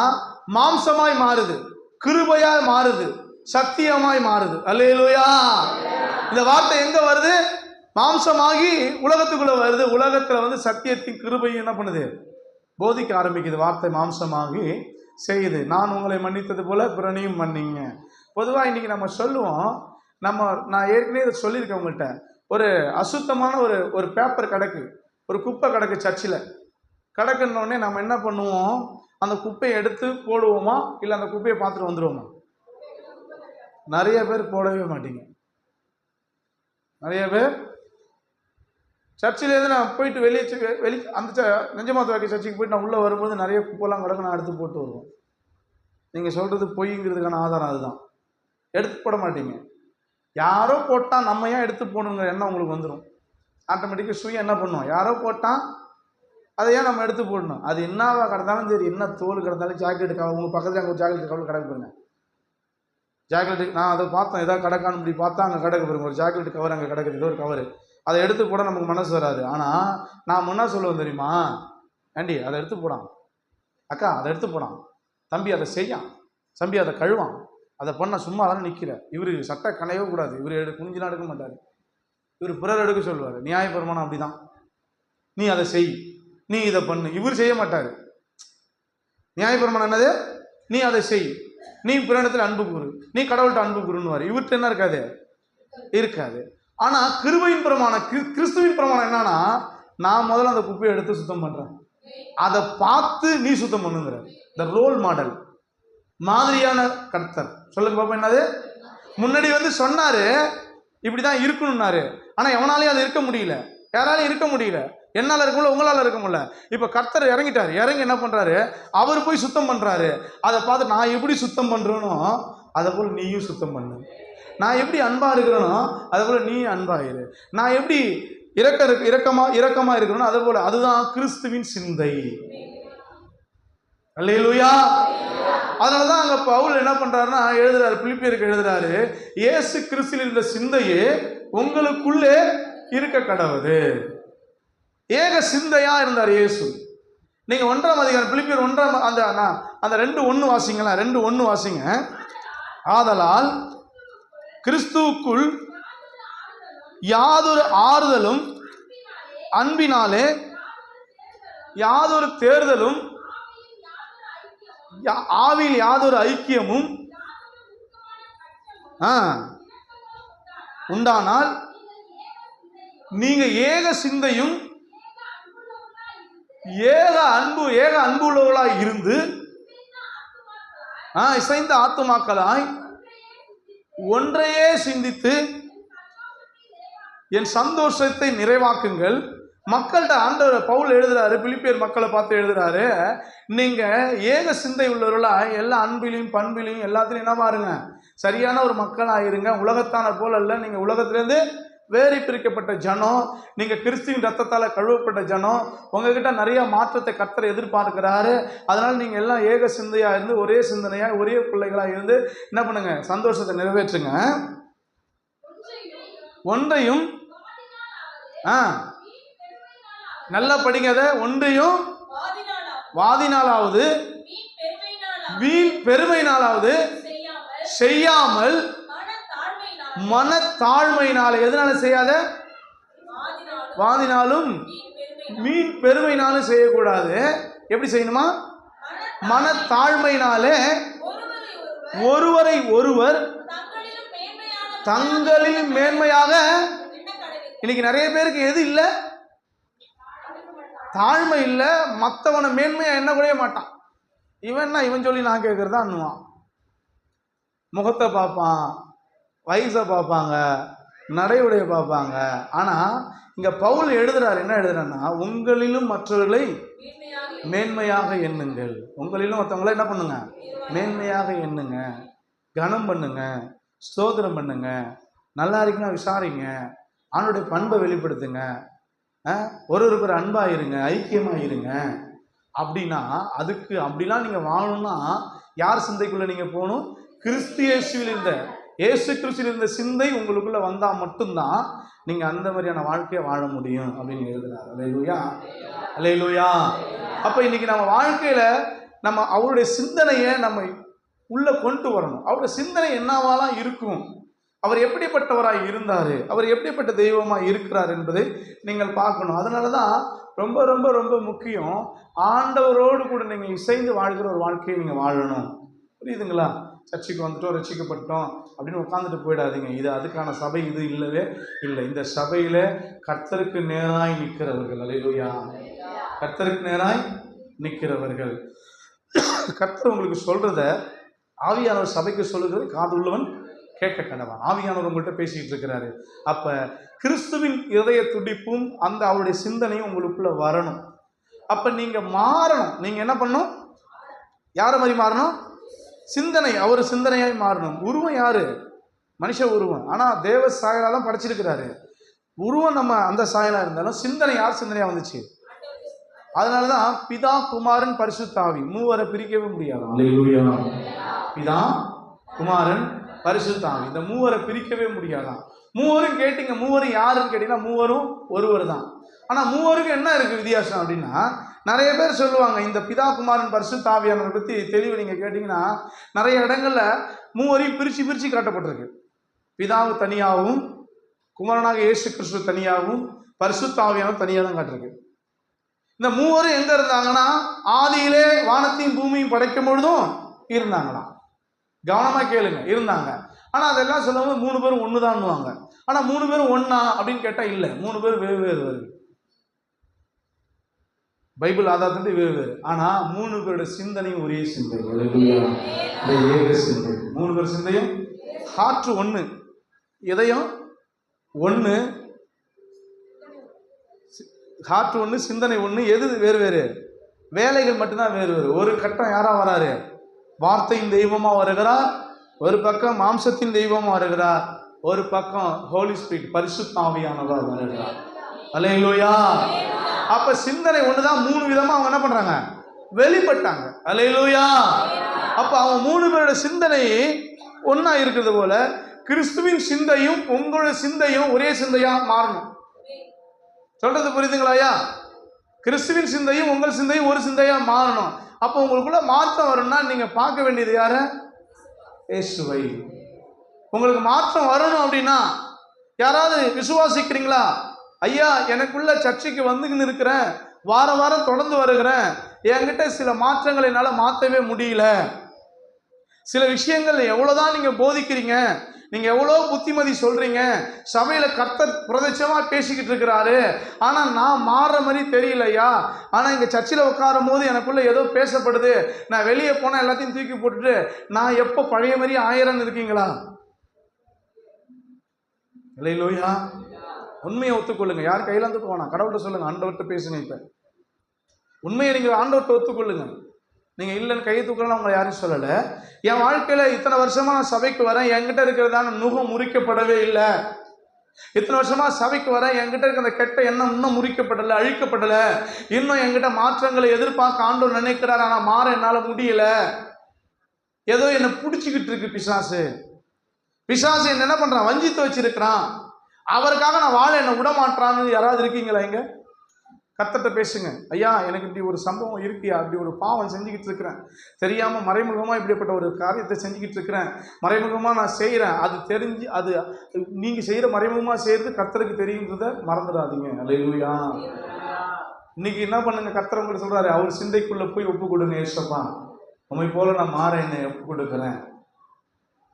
மாம்சமாய் மாறுது, கிருபையாய் மாறுது, சத்தியமாய் மாறுது. அல்லேலூயா. இந்த வார்த்தை எங்க வருது? மாம்சமாகி உலகத்துக்குள்ள வருது. உலகத்துல சத்தியத்தின் கிருபையும் என்ன பண்ணுது? போதிக்க ஆரம்பிக்குது. வார்த்தை மாம்சமாகி செய்யுது. நான் உங்களை மன்னித்தது போல பிறனையும் மன்னிங்க. பொதுவாக இன்னைக்கு நம்ம சொல்லுவோம், நான் ஏற்கனவே இதை சொல்லியிருக்கேன் உங்கள்கிட்ட, ஒரு அசுத்தமான ஒரு பேப்பர் கிடக்கு, ஒரு குப்பை கிடக்கு சர்ச்சில். கிடக்குன்னொடனே நம்ம என்ன பண்ணுவோம்? அந்த குப்பையை எடுத்து போடுவோமா, இல்லை அந்த குப்பையை பார்த்துட்டு வந்துடுவோமா? நிறைய பேர் போடவே மாட்டீங்க. நிறைய பேர் சர்ச்சில் நான் போயிட்டு வெளியே அந்த நெஞ்சமாத்த வாக்கிய சர்ச்சுக்கு போயிட்டு நான் உள்ளே வரும்போது நிறைய குப்பைலாம் கிடக்கு, நான் எடுத்து போட்டு வருவோம். நீங்கள் சொல்கிறது பொய்ங்கிறதுக்கான ஆதாரம் அதுதான். எடுத்து போட மாட்டீங்க. யாரோ போட்டால் நம்ம ஏன் எடுத்து போடணுங்கிற எண்ணம் உங்களுக்கு வந்துடும். ஆட்டோமேட்டிக்காக சுயம் என்ன பண்ணுவோம்? யாரோ போட்டால் அதை ஏன் நம்ம எடுத்து போடணும்? அது என்னவா கிடந்தாலும் சரி, என்ன தோல் கிடந்தாலும், சாக்லேட் உங்கள் பக்கத்தில் அங்கே ஒரு சாக்லேட் கவலை கிடக்கு பாருங்க, சாக்லேட்டு நான் அதை பார்த்தேன், ஏதாவது கடைக்கான்னு இப்படி பார்த்தா அங்கே கிடக்கு பாருங்க, ஒரு சாக்லேட் கவர் அங்கே கிடக்குது, ஏதோ ஒரு கவர். அதை எடுத்து கூட நமக்கு மனசு வராது. ஆனால் நான் முன்னா சொல்லுவேன் தெரியுமா, ஆண்டி அதை எடுத்து போடான், அக்கா அதை எடுத்து போடான், தம்பி அதை செய்யான், தம்பி அதை கழுவான், அதை பண்ண சும்மா தானே நிற்கிற. இவர் சட்டை கனையவே கூடாது, இவர் குனிஞ்செலாம் எடுக்க மாட்டார், இவர் பிறர் எடுக்க சொல்லுவார். நியாயப்பிரமாணம் அப்படி தான், நீ அதை செய், நீ இதை பண்ணு. இவர் செய்ய மாட்டார். நியாயப்பிரமாணம் என்னது, நீ அதை செய், நீ பிறனிடத்தில் அன்பு கூறு, நீ கடவுள்கிட்ட அன்பு கூறுன்னுவார். இவர்கிட்ட என்ன இருக்காது, இருக்காது. ஆனால் கிருபையின் பிரமாணம், கிறிஸ்துவின் பிரமாணம் என்னன்னா, நான் முதல்ல அந்த குப்பையை எடுத்து சுத்தம் பண்ணுறேன், அதை பார்த்து நீ சுத்தம் பண்ணுங்கிற. த ரோல் மாடல், மாதிரியான கர்த்தர். சொல்லுங்க பாப்பா என்னது. முன்னாடி சொன்னாரு இப்படிதான் இருக்கணும்னாரு, ஆனா எவனாலையும் அது இருக்க முடியல, யாராலையும் இருக்க முடியல, என்னால இருக்க முடியல, உங்களால இருக்க முடியல. இப்ப கர்த்தர் இறங்கிட்டாரு, இறங்கி என்ன பண்றாரு, அவர் போய் சுத்தம் பண்றாரு. அதை பார்த்து நான் எப்படி சுத்தம் பண்றேனோ அதை போல நீயும் சுத்தம் பண்ணு. நான் எப்படி அன்பா இருக்கிறேனோ அதை போல நீ அன்பாயிரு. நான் எப்படி இரக்கமா இருக்கிறேனோ அதே போல. அதுதான் கிறிஸ்துவின் சிந்தை. அல்லேலூயா. அதனாலதான் அங்க பவுல் என்ன பண்றாருன்னா எழுதுறாரு, பிலிப்பியருக்கு எழுதுறாரு, இயேசு கிறிஸ்துவில் இருந்த சிந்தையே உங்களுக்குள்ளே இருக்க கடவுது. ஏக சிந்தையா இருந்தார் இயேசு. நீங்க 1ஆம் அதிகாரம் பிலிப்பியர் 1 அந்த 2:1 வாசிங்களா, 2:1 வாசிங்க. ஆதலால் கிறிஸ்துவுக்குள் யாதொரு ஆறுதலும் அன்பினாலே யாதொரு தேர்தலும் ஆவியில் யாதொரு ஐக்கியமும் உண்டானால் நீங்க ஏக சிந்தையும் ஏக அன்பு உள்ளவர்களாய் இருந்து இசைந்த ஆத்துமாக்களாய் ஒன்றையே சிந்தித்து என் சந்தோஷத்தை நிறைவாக்குங்கள். மக்கள்கிட்ட ஆண்டவர் பவுல் எழுதுறாரு, பிலிப்பியர் மக்களை பார்த்து எழுதுறாரு, நீங்க ஏக சிந்தை உள்ளவர்களா எல்லா அன்பிலையும் பண்பிலையும் எல்லாத்திலையும் என்ன பாருங்க, சரியான ஒரு மக்களாயிருங்க. உலகத்தான போல அல்ல, நீங்க உலகத்திலேருந்து வேறு பிரிக்கப்பட்ட ஜனம், நீங்க கிறிஸ்துவின் ரத்தத்தால கழுவப்பட்ட ஜனம். உங்ககிட்ட நிறைய மாற்றத்தை கர்த்தர் எதிர்பார்க்கிறாரு. அதனால நீங்க எல்லாம் ஏக சிந்தையா இருந்து ஒரே சிந்தனையா ஒரே பிள்ளைகளா இருந்து என்ன பண்ணுங்க, சந்தோஷத்தை நிறைவேற்றுங்க. ஒன்றையும் நல்லா படிக்காத, ஒன்றையும் வாதினாலாவது வீண் பெருமையினாலாவது செய்யாமல் மனத்தாழ்மையினால. எதனால செய்யாத, வாதினாலும் மீன் பெருமையினாலும் செய்யக்கூடாது. எப்படி செய்யணுமா, மனத்தாழ்மையினாலே ஒருவரை ஒருவர் தங்களில் மேன்மையாக. இன்னைக்கு நிறைய பேருக்கு எது இல்லை, தாழ்மை இல்லை, மற்றவனை மேன்மையா என்ன கூட மாட்டான். இவன் சொல்லி நான் கேட்கறதா அண்ணுவான், முகத்தை பார்ப்பான், வயசை பார்ப்பாங்க, நடையுடைய பார்ப்பாங்க. ஆனா இங்க பவுல் எழுதுறாரு, என்ன எழுதுறன்னா, உங்களிலும் மற்றவர்களை மேன்மையாக எண்ணுங்கள். உங்களிலும் மற்றவங்களை என்ன பண்ணுங்க, மேன்மையாக எண்ணுங்க, கனம் பண்ணுங்க, ஸ்தோத்திரம் பண்ணுங்க, நல்லா இருக்குன்னா விசாரிங்க, அவனுடைய பண்பை வெளிப்படுத்துங்க, ஒருவருக்கு ஒரு அன்பா இருங்க, ஐக்கியமா இருங்க. அப்படின்னா அதுக்கு அப்படிலாம் நீங்க வாழணும்னா யார் சிந்தைக்குள்ள நீங்க போகணும், கிறிஸ்து இயேசுவில் இருந்த இயேசு கிறிஸ்துவில் இருந்த சிந்தை உங்களுக்குள்ள வந்தா மட்டும்தான் நீங்க அந்த மாதிரியான வாழ்க்கையை வாழ முடியும் அப்படின்னு எழுதுறாரு. அல்லேலூயா, அல்லேலூயா. அப்ப இன்னைக்கு நம்ம வாழ்க்கையில நம்ம அவருடைய சிந்தனையை நம்ம உள்ள கொண்டு வரணும். அவருடைய சிந்தனை என்னவாலாம் இருக்கும், அவர் எப்படிப்பட்டவராய் இருந்தாரு, அவர் எப்படிப்பட்ட தெய்வமாக இருக்கிறார் என்பதை நீங்கள் பார்க்கணும். அதனால தான் ரொம்ப ரொம்ப ரொம்ப முக்கியம், ஆண்டவரோடு கூட நீங்கள் இசைந்து வாழ்கிற ஒரு வாழ்க்கையை நீங்கள் வாழணும். புரியுதுங்களா? சர்ச்சைக்கு வந்துட்டோம், ரட்சிக்கப்பட்டோம் அப்படின்னு உட்காந்துட்டு போயிடாதீங்க. இது அதுக்கான சபை இது இல்லவே இல்லை. இந்த சபையில கர்த்தருக்கு நேராய் நிற்கிறவர்கள், அல்லேலூயா, கர்த்தருக்கு நேராய் நிற்கிறவர்கள். கர்த்தர் உங்களுக்கு சொல்றத ஆவியானவர் சபைக்கு சொல்லுகிறது காது உள்ளவன் கேட்க கடவான். ஆவியானவர் உங்கள்கிட்ட பேசிக்கிட்டு இருக்கிறாரு. அப்ப கிறிஸ்துவின் இதய துடிப்பும் அந்த அவருடைய சிந்தனையும் உங்களுக்குள்ள வரணும். அப்ப நீங்க மாறணும். நீங்க என்ன பண்ணணும், யார மாதிரி மாறணும், சிந்தனை அவர் சிந்தனையாய் மாறணும். உருவம் யாரு, மனுஷ உருவம், ஆனா தேவ சாயலாதான் படைச்சிருக்கிறாரு. உருவம் நம்ம அந்த சாயலா இருந்தாலும் சிந்தனை யார் சிந்தனையா வந்துச்சு. அதனாலதான் பிதா குமாரன் பரிசுத்த ஆவி மூவரை பிரிக்கவே முடியாது. பிதா குமாரன் பரிசுத்த ஆவி. இந்த மூவரை பிரிக்கவே முடியாதான். மூவரும் கேட்டீங்க, மூவரும் யாருன்னு கேட்டீங்கன்னா மூவரும் ஒருவர் தான். ஆனால் மூவருக்கும் என்ன இருக்கு வித்தியாசம் அப்படின்னா, நிறைய பேர் சொல்லுவாங்க இந்த பிதா குமாரன் பரிசுத்த ஆவியானவரை பற்றி தெளிவு நீங்கள் கேட்டிங்கன்னா நிறைய இடங்கள்ல மூவரையும் பிரித்து பிரித்து காட்டப்பட்டிருக்கு. பிதாவு தனியாகவும், குமாரனாக இயேசு கிறிஸ்து தனியாகவும், பரிசுத்த ஆவியானவர் தனியாக தான் காட்டிருக்கு. இந்த மூவரும் எங்க இருந்தாங்கன்னா ஆதியிலே வானத்தையும் பூமியும் படைக்கும் பொழுதும் இருந்தாங்களாம். கவனமா கேளுங்க, இருந்தாங்க. ஆனா அதெல்லாம் சொல்லும்போது 3 பேரும் ஒண்ணுதான்னுவாங்க. ஆனா 3 பேரும் ஒண்ணா அப்படின்னு கேட்டா இல்ல, 3 பேர் வேறு வேறு. பைபிள் ஆதாரத்துக்கு வேறு. ஆனா 3 பேரோட சிந்தனையும் ஒரே சிந்தனை, ஏக சிந்தை. 3 பேர் சிந்தையும் ஹார்ட் ஒண்ணு, இதயம் ஒண்ணு, ஹார்ட் ஒண்ணு, சிந்தனை ஒண்ணு. எது வேறு வேறு? வேலைகள் மட்டும்தான் வேறு வேறு. ஒரு கட்டம் யாரா வராரு? வார்த்தையின் தெய்வமா வருகிறார், ஒரு பக்கம் மாம்சத்தின் தெய்வமா வருகிறார், ஒரு பக்கம் ஹோலி ஸ்பிரிட் பரிசுத்த ஆவியானவர் வருகிறார். அல்லேலூயா. அப்ப சிந்தனை ஒண்ணுதான், 3 விதமா அவங்க என்ன பண்றாங்க? வெளிப்பட்டாங்க. அல்லேலூயா. அப்ப அவங்க 3 பேரோட சிந்தனை ஒன்னா இருக்கிறது போல கிறிஸ்துவின் சிந்தையும் உங்களோட சிந்தையும் ஒரே சிந்தையா மாறணும். சொல்றது புரியுதுங்களாயா? கிறிஸ்துவின் சிந்தையும் உங்கள் சிந்தையும் ஒரு சிந்தையா மாறணும். அப்போ உங்களுக்குள்ள மாற்றம் வரும்னா நீங்க பார்க்க வேண்டியது யார? இயேசுவை. உங்களுக்கு மாற்றம் வரணும் அப்படின்னா யாராவது விசுவாசிக்கிறீங்களா? ஐயா எனக்குள்ள சர்ச்சைக்கு வந்துன்னு இருக்கிறேன், வாரம் வாரம் தொடர்ந்து வருகிறேன், என்கிட்ட சில மாற்றங்களை என்னால மாற்றவே முடியல, சில விஷயங்கள் எவ்வளவுதான் நீங்க போதிக்கிறீங்க, நீங்க எவ்வளோ புத்திமதி சொல்றீங்க, சபையில கர்த்தர் பிரதட்சமா பேசிக்கிட்டு இருக்கிறாரு, ஆனா நான் மாறுற மாதிரி தெரியலையா, ஆனா இங்க சர்ச்சில் உட்காரும் போது எனக்குள்ள ஏதோ பேசப்படுது, நான் வெளியே போனா எல்லாத்தையும் தூக்கி போட்டுட்டு நான் எப்போ பழைய மாதிரி ஆயிரம் இருக்கீங்களா? இல்லையா? உண்மையை ஒத்துக்கொள்ளுங்க. யார் கையில இருந்து போனா கடவுள்கிட்ட சொல்லுங்க, ஆண்டவர்கிட்ட பேசுங்க. இப்ப உண்மையை நீங்க ஆண்டவர்கிட்ட ஒத்துக்கொள்ளுங்க. நீங்க இல்லைன்னு கையை தூக்கலாம் உங்களை யாரும் சொல்லல. என் வாழ்க்கையில இத்தனை வருஷமா நான் சபைக்கு வரேன், என்கிட்ட இருக்கிறதான நுகம் முறிக்கப்படவே இல்லை. இத்தனை வருஷமா சபைக்கு வரேன், என்கிட்ட இருக்கிற அந்த கெட்ட எண்ணம் இன்னும் முறிக்கப்படலை, அழிக்கப்படல. இன்னும் என்கிட்ட மாற்றங்களை எதிர்பார்க்க ஆண்டவர் நினைக்கிறார், ஆனா மாற என்னால முடியல. ஏதோ என்னை பிடிச்சிக்கிட்டு இருக்கு பிசாசு. பிசாசு என்ன பண்றான்? வஞ்சித்து வச்சிருக்கிறான். அவருக்காக நான் வாழ என்ன விட மாட்டான்னு யாராவது இருக்கீங்களா? இங்க கர்த்தர்ட்ட பேசுங்க. ஐயா எனக்கு இப்படி ஒரு சம்பவம் இருக்கியா, அப்படி ஒரு பாவம் செஞ்சுக்கிட்டு இருக்கிறேன், தெரியாம மறைமுகமா இப்படிப்பட்ட ஒரு காரியத்தை செஞ்சுக்கிட்டு இருக்கிறேன், மறைமுகமா நான் செய்யறேன், அது தெரிஞ்சு அது நீங்க செய்யற மறைமுகமா செய்யறது கர்த்தருக்கு தெரியுன்றத மறந்துடாதீங்க. அல்லேலூயா. இன்னைக்கு என்ன பண்ணுங்க, கர்த்தர் உங்களுக்கு சொல்றாரு, அவர் சிந்தைக்குள்ள போய் ஒப்பு கொடுங்க. ஏசப்பா உண்மை போல நான் மாற என்னை ஒப்பு கொடுக்குறேன்,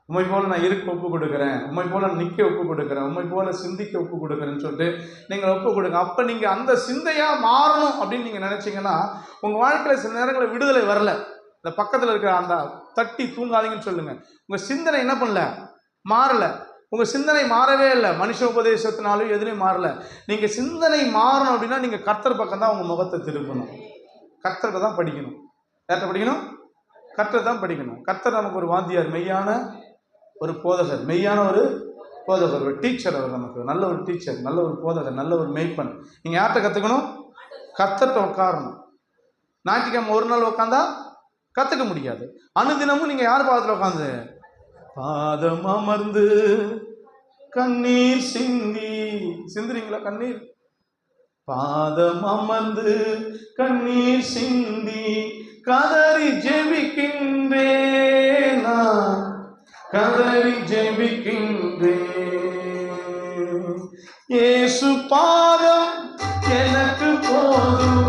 உண்மை போல நான் இருக்க ஒப்பு கொடுக்குறேன், உண்மை போல நிற்க ஒப்பு கொடுக்குறேன், உண்மை போல சிந்திக்க ஒப்பு கொடுக்குறேன்னு சொல்லிட்டு நீங்கள் ஒப்பு கொடுங்க. அப்போ நீங்கள் அந்த சிந்தையாக மாறணும் அப்படின்னு நீங்கள் நினச்சிங்கன்னா உங்கள் வாழ்க்கையில் சில நேரங்களில் விடுதலை வரல. இந்த பக்கத்தில் இருக்கிற அந்த தட்டி தூங்காதீங்கன்னு சொல்லுங்க. உங்கள் சிந்தனை என்ன பண்ணல? மாறலை. உங்கள் சிந்தனை மாறவே இல்லை. மனுஷ உபதேசத்தினாலும் எதுலையும் மாறலை. நீங்கள் சிந்தனை மாறணும் அப்படின்னா நீங்கள் கர்த்தர் பக்கம் தான் உங்கள் முகத்தை திருப்பணும். கர்த்தர்கிட்ட தான் படிக்கணும். யார்கிட்ட படிக்கணும்? கர்த்தர் தான் படிக்கணும். கர்த்தர் நமக்கு ஒரு வாத்தியார், மெய்யான ஒரு போதகர், மெய்யான ஒரு போதகர், ஒரு டீச்சர். அவர் நமக்கு நல்ல ஒரு டீச்சர், நல்ல ஒரு போதகர், நல்ல ஒரு மெய்ப்பன். நீங்கள் யார்கிட்ட கற்றுக்கணும்? கர்த்தர்கிட்ட உட்காரணும். ஞாயிற்றுக்கிழமை ஒரு நாள் உட்காந்தா கற்றுக்க முடியாது. அனுதினமும் நீங்கள் யார் பாதத்தில் உட்காந்து? பாதம் அமர்ந்து கண்ணீர் சிந்தி. சிந்துறீங்களா கண்ணீர்? பாதம் அமர்ந்து கண்ணீர் சிந்தி கதறி ஜெபிக்கின்றேன், நான் கதறி ஜெபிக்கின்றேன். இயேசு பாதம் எனக்கு போதும்,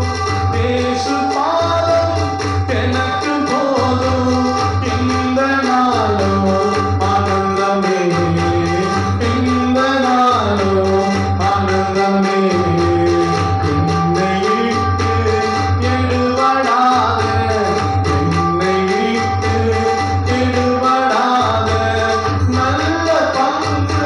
இயேசு பாதம் எனக்கு போதும். இந்த நாளோ ஆனந்தமே, இந்த நாளோ ஆனந்தமே. நல்ல பங்கு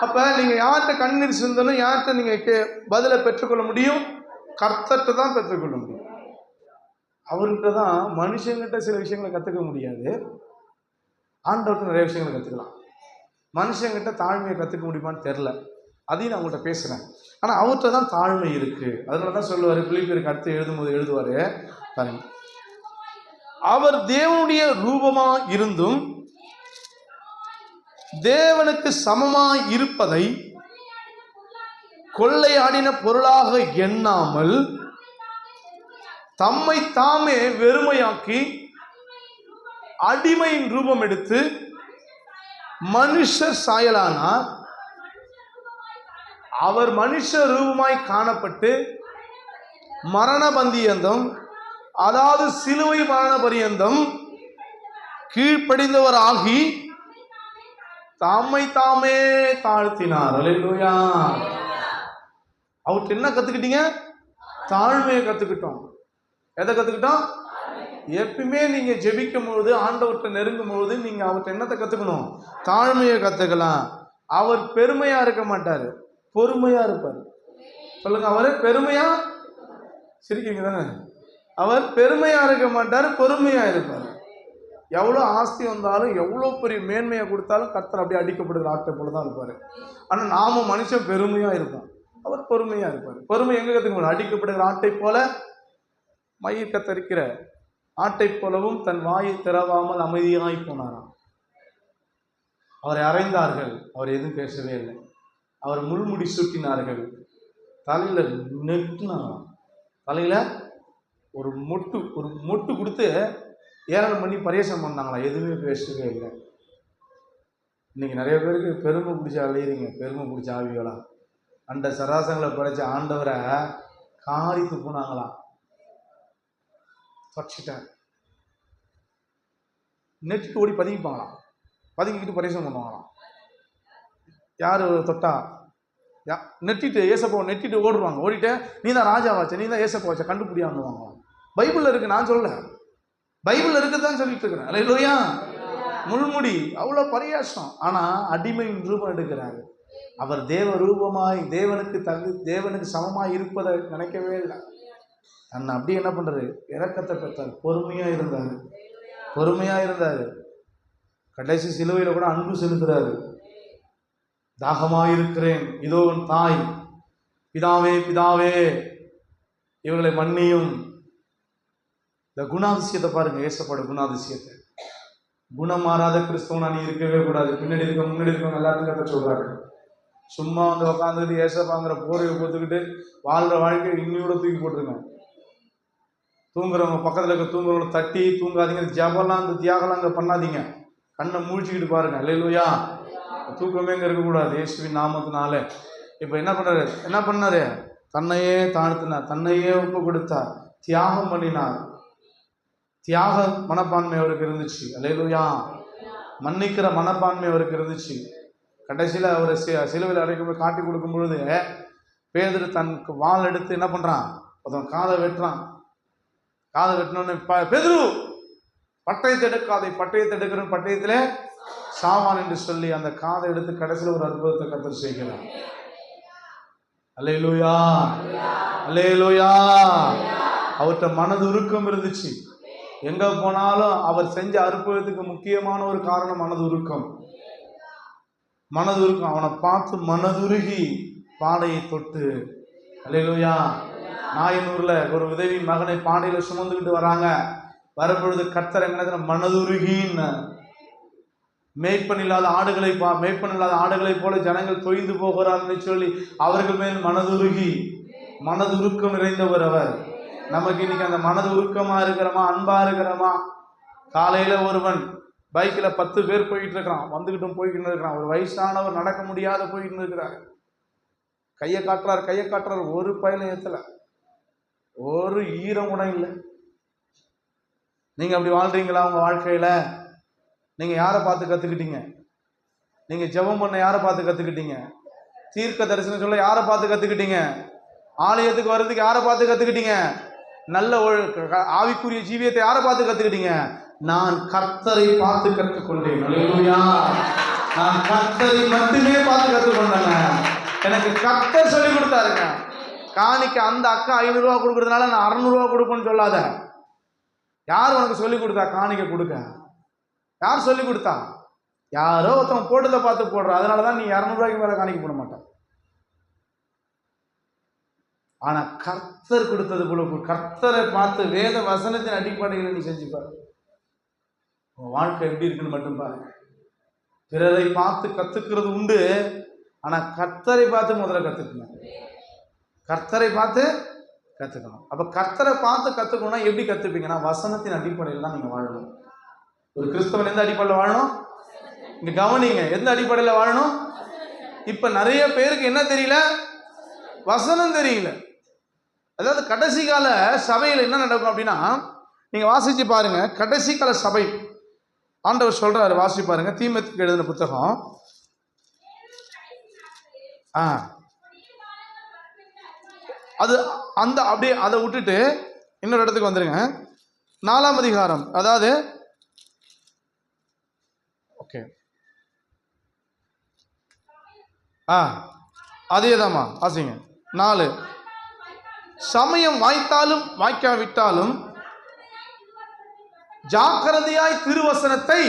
அப்ப நீங்க யார்கிட்ட கண்ணீர் சிந்தனும், யார்கிட்ட நீங்க பதிலை பெற்றுக்கொள்ள முடியும்? கர்த்தர்கிட்ட தான் பெற்றுக்கொள்ள முடியும். அவர்கிட்ட தான். மனுஷங்கிட்ட சில விஷயங்களை கத்துக்க முடியாது, ஆண்டவர்கிட்ட நிறைய விஷயங்களை கத்துக்கலாம். மனுஷங்கிட்ட தாழ்மையை கத்துக்க முடியுமான்னு தெரியல, அதையும் நான் உங்கள்கிட்ட பேசுறேன். ஆனா அவர்கிட்ட தான் தாழ்மை இருக்கு. அதனாலதான் சொல்லுவாரு, பிலிப்பியருக்கு அடுத்து எழுதுவாரு பாருங்க, அவர் தேவனுடைய ரூபமா இருந்தும் தேவனுக்கு சமமாய் இருப்பதை கொள்ளையாடின பொருளாக எண்ணாமல் தம்மை தாமே வெறுமையாக்கி அடிமையின் ரூபம் எடுத்து மனுஷர் சாயலானார். அவர் மனுஷ ரூபமாய் காணப்பட்டு மரண பந்தியந்தம், அதாவது சிலுவை மரண பரியந்தம் கீழ்ப்படிந்தவர் ஆகி தம்மை தாமே தாழ்த்தினார். அல்லேலூயா. அவர்கிட்ட என்ன கத்துக்கிட்டீங்க? தாழ்மையை கத்துக்கிட்டோம். எதை கத்துக்கிட்டோம்? எப்பவுமே நீங்க ஜெபிக்கும் பொழுது, ஆண்டவர்கிட்ட நெருங்கும் பொழுது நீங்க அவர்கிட்ட என்னத்தை கத்துக்கணும்? தாழ்மையை கத்துக்கலாம். அவர் பெருமையா இருக்க மாட்டாரு, பொறுமையா இருப்பார். சொல்லுங்க, அவரு பெருமையா, சிரிக்கிறீங்க தானே? அவர் பெருமையா இருக்க மாட்டாரு, பொறுமையா இருப்பார். எவ்வளோ ஆஸ்தி வந்தாலும், எவ்வளோ பெரிய மேன்மையை கொடுத்தாலும் கர்த்தர் அப்படியே அடிக்கப்படுகிற ஆட்டை போல தான் இருப்பார். ஆனால் நாம மனுஷன் பெருமையாக இருப்போம், அவர் பொறுமையாக இருப்பார். பொறுமை எங்கே கற்றுக்க முடியும்? அடிக்கப்படுகிற ஆட்டை போல, மயிர் கத்தரிக்கிற ஆட்டை போலவும் தன் வாயை திறவாமல் அமைதியாய் போனாராம். அவரை அறைந்தார்கள், அவர் எதுவும் பேசவே இல்லை. அவர் முள்முடி சூட்டினார்கள், தலையில நெட்டினாராம். தலையில ஒரு மொட்டு கொடுத்து ஏளனம் பண்ணி பரியாசம் பண்ணாங்களா, எதுவுமே பேசவே இல்லை. இன்னைக்கு நிறைய பேருக்கு பெருமை பிடிச்ச அழையிறீங்க, பெருமை பிடிச்ச ஆவிகளா. அந்த சராசங்களை படைச்ச ஆண்டவரை காரி துப்புனாங்களாம், தொடச்சிட்டார். நெட்டிட்டு ஓடி பதுங்கிப்பாங்களாம், பதுங்கிக்கிட்டு பரியாசம் பண்ணுவாங்களாம். யாரு தொட்டா நெட்டிட்டு ஏசப்போ நெட்டிட்டு ஓடுவாங்க. ஓடிட்டு நீ தான் ராஜாவாச்ச, நீ தான் ஏசப்பா வச்ச, கண்டுபிடியாங்க. பைபிள்ல இருக்கு, நான் சொல்ல, பைபிள் இருக்குதான் சொல்லிட்டு இருக்கிறேன். அல்லேலூயா. முள்முடி அவ்வளோ பரியாசம். ஆனா அடிமையின் ரூபம் எடுக்கிறாரு. அவர் தேவ ரூபமாய் தேவனுக்கு சமமாய் இருப்பதை நினைக்கவே இல்லை. தன்னை அப்படி என்ன பண்றாரு? இரக்கத்தை பெற்றார், பொறுமையா இருந்தாரு. கடைசி சிலுவையில கூட அன்பு செலுத்துறாரு. தாகமாயிருக்கிறேன், இதோ உன் தாய், பிதாவே இவர்களை மன்னியும். இந்த குணாதிசயத்தை பாருங்க, ஏசப்போட குணாதிசயத்தை. குணம் மாறாத கிறிஸ்தவனா நீ இருக்கவே கூடாது. முன்னாடி இருக்க எல்லாத்தையும் கத்த சொல்றாரு. சும்மா வந்து உட்காந்துக்கிட்டு ஏசப்பாங்கிற போரையை போத்துக்கிட்டு வாழ்ற வாழ்க்கை இன்னையோட தூக்கி போட்டுருங்க. தூங்குறவங்க பக்கத்துல இருக்க தூங்குறவங்க தட்டி தூங்காதீங்க. ஜபலாம் அந்த தியாகலாம் அங்கே பண்ணாதீங்க. கண்ணை முழிச்சுக்கிட்டு பாருங்க. அல்லேலூயா. தூக்கமே இங்கே இருக்கக்கூடாது, இயேசுவின் நாமத்தினால. இப்போ என்ன பண்ணாரு? தன்னையே தாழ்த்தினார், தன்னையே ஒப்பு கொடுத்தார், தியாகம் பண்ணினார். தியாக மனப்பான்மை அவருக்கு இருந்துச்சு. அல்லேலூயா. மன்னிக்கிற மனப்பான்மை அவருக்கு இருந்துச்சு. கடைசியில் அவர் சிலுவையில் அடைக்கும் காட்டி கொடுக்கும் பொழுது பேதுரு தனக்கு வாள் எடுத்து என்ன பண்றான்? அதன் காதை வெட்டுறான். காதை வெட்டினோன்னு பேதுரு பட்டயத்தை எடுக்காதை, பட்டயத்தை எடுக்கிறோம், பட்டயத்திலே சாவான் என்று சொல்லி அந்த காதை எடுத்து கடைசியில் ஒரு அற்புதத்தை கர்த்தர் செய்கிறார். அல்லேலூயா, அல்லேலூயா. அவர்கிட்ட மனது உருக்கம் இருந்துச்சு. எங்க போனாலும் அவர் செஞ்ச அற்புதத்துக்கு முக்கியமான ஒரு காரணம் மனது உருக்கம். அவனை பார்த்து மனதுருகி பாடையை தொட்டு. அல்லேலூயா. நாயனூர்ல ஒரு உதவி மகனை பாடையில சுமந்துக்கிட்டு வராங்க. வரப்பொழுது கர்த்தர் என்ன மனதுருகின்னு, மேய்ப்பன் இல்லாத ஆடுகளை போல ஜனங்கள் தொய்ந்து போகிறார்னு சொல்லி அவர்கள் மேல் மனதுருக்கம் நிறைந்தவர் அவர். நமக்கு இன்னைக்கு அந்த மனது உருக்கமா இருக்கிறோமா, அன்பா இருக்கிறோமா? காலையில ஒருவன் பைக்ல 10 பேர் போயிட்டு இருக்கிறான், போய்கிட்டு இருக்கிறான். ஒரு வயசானவர் நடக்க முடியாத போயிட்டு இருக்கிறார். கையை காட்டுறாரு, ஒரு பயணம் ஏத்தல, ஒரு ஈரம் கூட இல்லை. நீங்க அப்படி வாழ்றீங்களா உங்க வாழ்க்கையில? நீங்க யாரை பார்த்து கத்துக்கிட்டீங்க? நீங்க ஜெபம் பண்ண யாரை பார்த்து கத்துக்கிட்டீங்க? தீர்க்க தரிசனம் சொல்ல யாரை பார்த்து கத்துக்கிட்டீங்க? ஆலயத்துக்கு வர்றதுக்கு யாரை பார்த்து கத்துக்கிட்டீங்க? நல்ல ஆவிக்குரிய ஜீவியத்தை யாரை பார்த்து கத்துக்கிட்டீங்க? நான் கர்த்தரை பார்த்து கற்றுக்கொண்டேன். அல்லேலூயா. நான் கர்த்தரை மட்டுமே பார்த்து கற்றுக்கொண்டேங்க. எனக்கு கர்த்தர் சொல்லி கொடுத்தாருங்க. காணிக்க அந்த அக்கா 500 ரூபா கொடுக்கறதுனால நான் 600 ரூபா கொடுப்பேன்னு சொல்லாத. யார் உனக்கு சொல்லி கொடுத்தா காணிக்க கொடுக்க? யார் சொல்லி கொடுத்தா? யாரோ ஒருத்தவங்க போட்டதை பார்த்து போடுற. அதனாலதான் நீ 200 ரூபாய்க்கு மேல காணிக்க போட மாட்டான். ஆனா கர்த்தர் கொடுத்தது போல கர்த்தரை பார்த்து வேத வசனத்தின் அடிப்படையில் நீ செஞ்சுப்பாரு. உன் வாழ்க்கை எப்படி இருக்குன்னு மட்டும் பாரு. பிறரை பார்த்து கத்துக்கிறது உண்டு, ஆனா கர்த்தரை பார்த்து முதல்ல கத்துக்கணும். கர்த்தரை பார்த்து கத்துக்கணும். அப்ப கர்த்தரை பார்த்து கத்துக்கணும்னா எப்படி கத்துப்பீங்கன்னா வசனத்தின் அடிப்படையில் தான் நீங்க வாழணும். ஒரு கிறிஸ்தவன் எந்த அடிப்படையில் வாழணும்? இங்க கவனிங்க, எந்த அடிப்படையில் வாழணும்? இப்ப நிறைய பேருக்கு என்ன தெரியல? வசனம் தெரியல. அதாவது கடைசி கால சபையில் என்ன நடக்கும் அப்படின்னா, நீங்க வாசிச்சு பாருங்க. கடைசி கால சபை ஆண்டவர் சொல்றாரு, வாசி பாருங்க. தீமோத்தேயுக்கு எழுதின புத்தகம். அது அந்த அப்படியே அதை விட்டுட்டு இன்னொரு இடத்துக்கு வந்துருங்க. 4ஆம் அதிகாரம், அதாவது ஓகே அதேதாம்மா வாசிங்க. 4 சமயம் வாய்த்தாலும் வாய்க்காவிட்டாலும் ஜாக்கிரதையாய் திருவசனத்தை,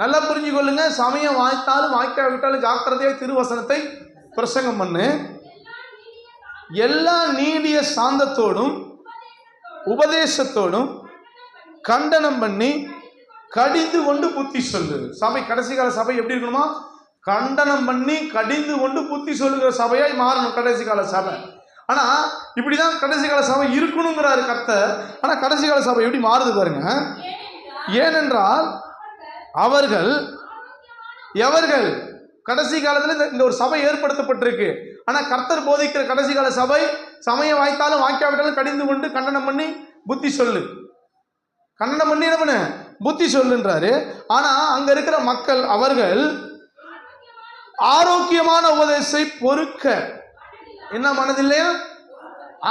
நல்லா புரிஞ்சு கொள்ளுங்க. சமயம் வாய்த்தாலும் வாய்க்காவிட்டாலும் ஜாக்கிரதையாய் திருவசனத்தை பிரசங்கம் பண்ணு. எல்லா நீடிய சாந்தத்தோடும் உபதேசத்தோடும் கண்டனம் பண்ணி கடிந்து கொண்டு புத்தி சொல்லு. சபை, கடைசி கால சபை எப்படி இருக்கணுமா? கண்டனம் பண்ணி கடிந்து கொண்டு புத்தி சொல்லுகிற சபையாய் மாறணும் கடைசி கால சபை. ஆனா இப்படிதான் கடைசி கால சபை இருக்கணுங்கிறாரு கர்த்தர். ஆனா கடைசி கால சபை எப்படி மாறுது பாருங்க. ஏனென்றால் அவர்கள் எவர்கள்? கடைசி காலத்துல இந்த ஒரு சபை ஏற்படுத்தப்பட்டிருக்கு. ஆனா கர்த்தர் போதிக்கிற கடைசி கால சபை சமயம் வாய்த்தாலும் வாய்க்காவிட்டாலும் கடிந்து கொண்டு கண்டனம் பண்ணி புத்தி சொல்லு. கண்டனம் பண்ணி என்ன பண்ணு? புத்தி சொல்லுன்றாரு. ஆனா அங்க இருக்கிற மக்கள் அவர்கள் ஆரோக்கியமான உபதேசத்தை பொறுக்க என்ன மனதில்லையா?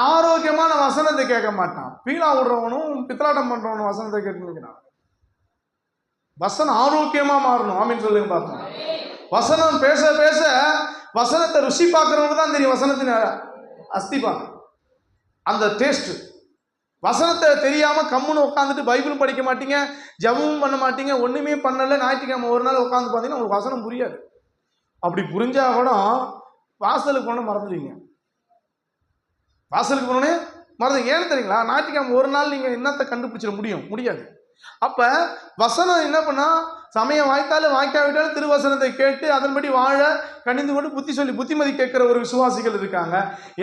ஆரோக்கியமான வசனத்தை கேட்க மாட்டான். பீலா விடுறவனும் பித்தலாட்டம் பண்றவனும் வசனத்தை கேட்டுக்கிறான். வசனம் ஆரோக்கியமா மாறணும். ஆமீன் சொல்லுங்க பார்த்தோம். வசனம் பேச பேச வசனத்தை ருசி பார்க்கறவங்க தான் தெரியும் வசனத்தின் அஸ்திபா, அந்த டேஸ்ட். வசனத்தை தெரியாம கம்முன்னு உட்காந்துட்டு பைபிளும் படிக்க மாட்டீங்க, ஜபமும் பண்ண மாட்டீங்க, ஒண்ணுமே பண்ணல, ஞாயிற்றுக்கிழமை ஒரு நாள் உட்காந்து பார்த்தீங்கன்னா உங்களுக்கு வசனம் புரியாது. அப்படி புரிஞ்சா கூட வாசலுக்கு போன மறந்துடுவீங்க. வாசலுக்கு போனோடனே மறந்து. ஏன்னு தெரியுங்களா? ஞாயிற்றுக்கிழமை ஒரு நாள் நீங்க என்னத்தை கண்டுபிடிச்சிட முடியாது. அப்ப வசனம் என்ன பண்ணா, சமயம் வாய்த்தாலும் வாய்க்காவிட்டாலும் திருவசனத்தை கேட்டு அதன்படி வாழ கணிந்து கொண்டு புத்தி சொல்லி புத்திமதி கேட்கிற ஒரு விசுவாசிகள் இருக்காங்க.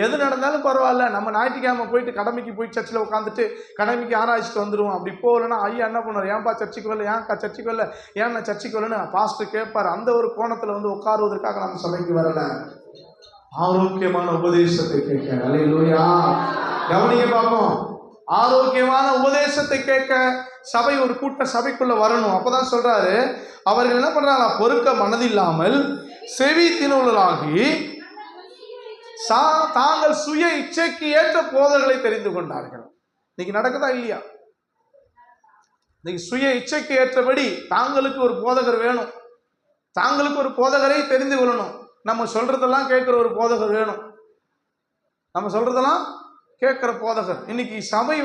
எது நடந்தாலும் பரவாயில்ல, நம்ம ஞாயிற்றுக்கிழமை போயிட்டு கடமைக்கு போய் சர்ச்சில் உட்காந்துட்டு கடமைக்கு ஆராய்ச்சிட்டு வந்துடுவோம். அப்படி போகலன்னா ஐயா என்ன பண்ணுவார்? ஏன்பா சர்ச்சுக்கு வரல, ஏன்க்கா சர்ச்சுக்கு வரல, ஏன் நான் சர்ச்சுக்கு வரலன்னு பாஸ்டர் கேட்பார். அந்த ஒரு கோணத்தில் வந்து உட்காருவதற்காக நம்ம சபைக்கு வரல. ஆரோக்கியமான உபதேசத்தை கேட்க. அல்லேலூயா. கவனிங்க பார்ப்போம். ஆரோக்கியமான உபதேசத்தை கேட்க சபை, ஒரு கூட்ட சபைக்குள்ள வரணும். அப்பதான் சொல்றாரு, அவர்கள் என்ன பண்றாங்க? பொறுக்க மனதில்லாமல் செவி திணுவலாகி தாங்கள் சுய இச்சைக்கு ஏற்ற போதர்களை தெரிந்து கொண்டார்கள். இன்னைக்கு நடக்குதா இல்லையா? இன்னைக்கு சுய இச்சைக்கு ஏற்றபடி தாங்களுக்கு ஒரு போதகர் வேணும், தாங்களுக்கு ஒரு போதகரை தெரிந்து கொள்ளணும். நம்ம சொல்றதெல்லாம் கேட்கிற ஒரு போதகர் வேணும். நம்ம சொல்றதெல்லாம் கேட்கிற போதகர். இன்னைக்கு சபை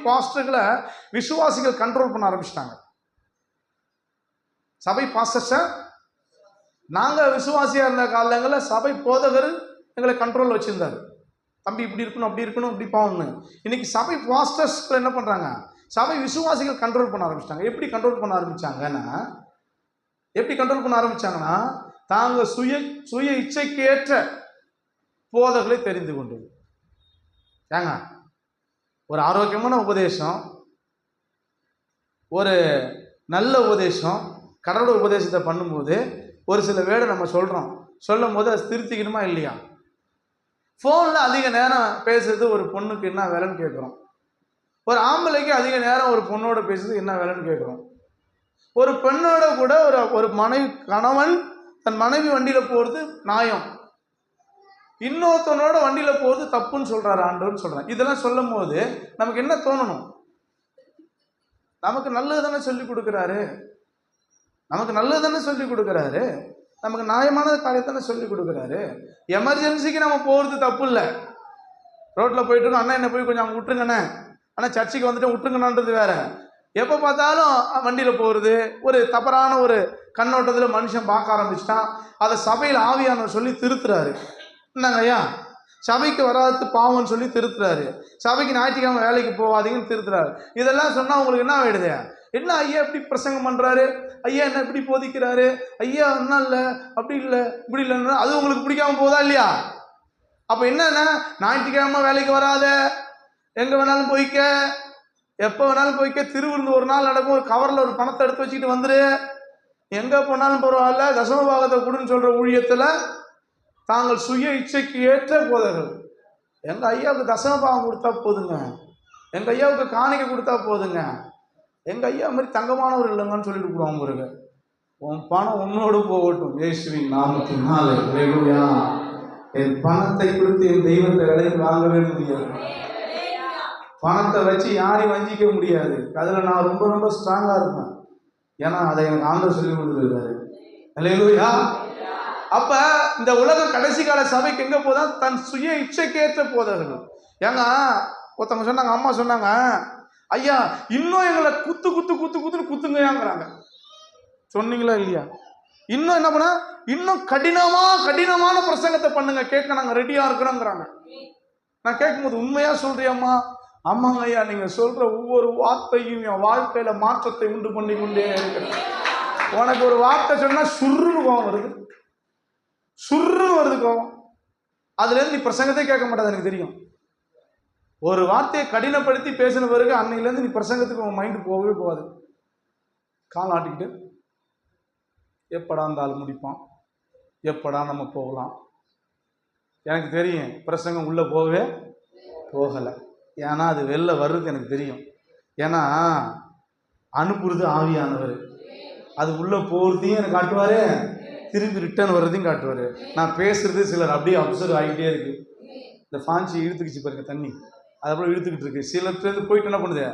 பாஸ்டர்களை விசுவாசிகள் கண்ட்ரோல் பண்ண ஆரம்பிச்சிட்டாங்க. சபை பாஸ்டர்ஸ நாங்க விசுவாசியா இருந்த காலங்களில் சபை போதகர் எங்களை கண்ட்ரோல் வச்சிருந்தாரு. தம்பி இப்படி இருக்கணும், அப்படி இருக்கணும், இப்படி போகணும். இன்னைக்கு சபை பாஸ்டர்ஸ் என்ன பண்றாங்க? சபை விசுவாசிகள் கண்ட்ரோல் பண்ண ஆரம்பிச்சிட்டாங்க. எப்படி கண்ட்ரோல் பண்ண ஆரம்பிச்சாங்கன்னா தாங்க சுய இச்சைக்கு ஏற்ற போதகளை தெரிந்து கொண்டது. ஏங்க, ஒரு ஆரோக்கியமான உபதேசம், ஒரு நல்ல உபதேசம், கடவுளோட உபதேசத்தை பண்ணும்போது ஒரு சில வேர்டை நம்ம சொல்லும் போது அது திருத்திக்கணுமா இல்லையா? ஃபோனில் அதிக நேரம் பேசுறது ஒரு பொண்ணுக்கு என்ன வேலைன்னு கேட்குறோம். ஒரு ஆம்பளைக்கு அதிக நேரம் ஒரு பொண்ணோட பேசுறது என்ன வேலைன்னு கேட்குறோம். ஒரு பெண்ணோட கூட ஒரு கணவன் தன் மனைவி வண்டியில் போகிறது நியாயம், இன்னொருத்தனோட வண்டியில போகிறது தப்புன்னு சொல்றாரு ஆண்டவர்னு சொல்றாங்க. இதெல்லாம் சொல்லும் போது நமக்கு என்ன தோணணும்? நமக்கு நல்லது தானே சொல்லி கொடுக்குறாரு. நமக்கு நல்லது தானே சொல்லி கொடுக்குறாரு, நமக்கு நியாயமான காரியத்தானே சொல்லி கொடுக்குறாரு. எமர்ஜென்சிக்கு நம்ம போகிறது தப்பு இல்லை. ரோட்டில் போயிட்டு இருக்கோம், அண்ணா என்ன போய் கொஞ்சம் அங்கே விட்டுருங்கண்ணே, ஆனால் சர்ச்சுக்கு வந்துட்டு விட்டுருங்கண்ணான்றது வேற. எப்போ பார்த்தாலும் வண்டியில் போகிறது ஒரு தவறான ஒரு கண்ணோட்டத்தில் மனுஷன் பார்க்க ஆரம்பிச்சிட்டான். அதை சபையில் ஆவியானவர் சொல்லி திருத்துறாரு. என்னங்க ஐயா, சபைக்கு வராது பாவம்னு சொல்லி திருத்துறாரு. சபைக்கு ஞாயிற்றுக்கிழமை வேலைக்கு போகாதீங்கன்னு திருத்துறாரு. இதெல்லாம் சொன்னால் உங்களுக்கு என்ன ஆகிடுது? என்ன ஐயா இப்படி பிரசங்கம் பண்ணுறாரு, ஐயா என்ன இப்படி போதிக்கிறாரு, ஐயா என்ன இல்லை அப்படி இல்லை இப்படி இல்லைன்னா அது உங்களுக்கு பிடிக்காம போதா இல்லையா? அப்போ என்னன்னா, ஞாயிற்றுக்கிழமை வேலைக்கு வராத, எங்கே வேணாலும் போய்க்க, எப்போ வேணாலும் போய்க்க, திருவிருந்து ஒரு நாள் நடக்கும், ஒரு கவரில் ஒரு பணத்தை எடுத்து வச்சுக்கிட்டு வந்துரு, எங்கே போனாலும் பரவாயில்ல, தசம பாகத்தை கொடுன்னு சொல்கிற ஊழியத்தில் தாங்கள் சுய இச்சைக்கு ஏற்ற போதர்கள். எங்கள் ஐயாவுக்கு தசம பாகம் கொடுத்தா போதுங்க, எங்கள் ஐயாவுக்கு காணிக்கை கொடுத்தா போதுங்க, எங்கள் ஐயா மாதிரி தங்கமானவர் இல்லைங்கன்னு சொல்லிட்டு போடுவாங்க. பாருங்க, உன் பணம் உன்னோடு போகட்டும் இயேசுவின் நாமத்தினாலே. ஹல்லேலூயா. என் பணத்தை கொடுத்து என் தெய்வத்தை விலைக்கு வாங்கவே முடியாது. பணத்தை வச்சு யாரையும் வஞ்சிக்க முடியாது. அதில் நான் ரொம்ப ரொம்ப ஸ்ட்ராங்காக இருப்பேன். ஏன்னா அதை எனக்கு ஆண்டவர் சொல்லி கொடுத்துருக்காரு. ஹல்லேலூயா. அப்ப இந்த உலகம் கடைசி கால சபைக்கு எங்க போதா? தன் சுய இச்சைக்கேற்ற போதர்கள். ஏங்க ஒருத்தவங்க சொன்னாங்க, அம்மா சொன்னாங்க, ஐயா இன்னும் எங்களை குத்து குத்து குத்து குத்துன்னு குத்துங்கயாங்கிறாங்க. சொன்னீங்களா இல்லையா? இன்னும் என்ன பண்ண, இன்னும் கடினமான பிரசங்கத்தை பண்ணுங்க, கேட்க நாங்க ரெடியா இருக்கிறோங்கிறாங்க. நான் கேட்கும்போது உண்மையா சொல்றியாம்மா? ஆமாங்க ஐயா, நீங்க சொல்ற ஒவ்வொரு வார்த்தையும் என் வாழ்க்கையில மாற்றத்தை உண்டு பண்ணி கொண்டே இருக்கிறேன். உனக்கு ஒரு வார்த்தை சொன்னா சுருன்னு கோவம் வருது, சுருன்னு வருது கோவம். அதுல இருந்து நீ பிரசங்கத்தை கேட்க மாட்டாது, எனக்கு தெரியும். ஒரு வார்த்தையை கடினப்படுத்தி பேசின பிறகு அன்னையிலேருந்து நீ பிரசங்கத்துக்கு உன் மைண்டு போகவே போகாது. கால் ஆட்டிக்கிட்டு எப்படா இருந்தாலும் முடிப்பான், எப்படா நம்ம போகலாம். எனக்கு தெரியும் பிரசங்கம் உள்ளே போகவே போகலை. ஏன்னா அது வெளில வர்றது எனக்கு தெரியும். ஏன்னா அனுப்புறது ஆவியானவர், அது உள்ளே போகிறதையும் எனக்கு காட்டுவார், திரும்பி ரிட்டர்ன் வர்றதையும் காட்டுவார். நான் பேசுறது சிலர் அப்படியே அப்சர்வ் ஆகிட்டே இருக்கு. இந்த ஃபான்சி இழுத்துக்கிச்சு பாருங்க தண்ணி, அது அப்புறம் இழுத்துக்கிட்டு இருக்கு. சிலர்கிட்ட போயிட்டு என்ன பண்ணுது,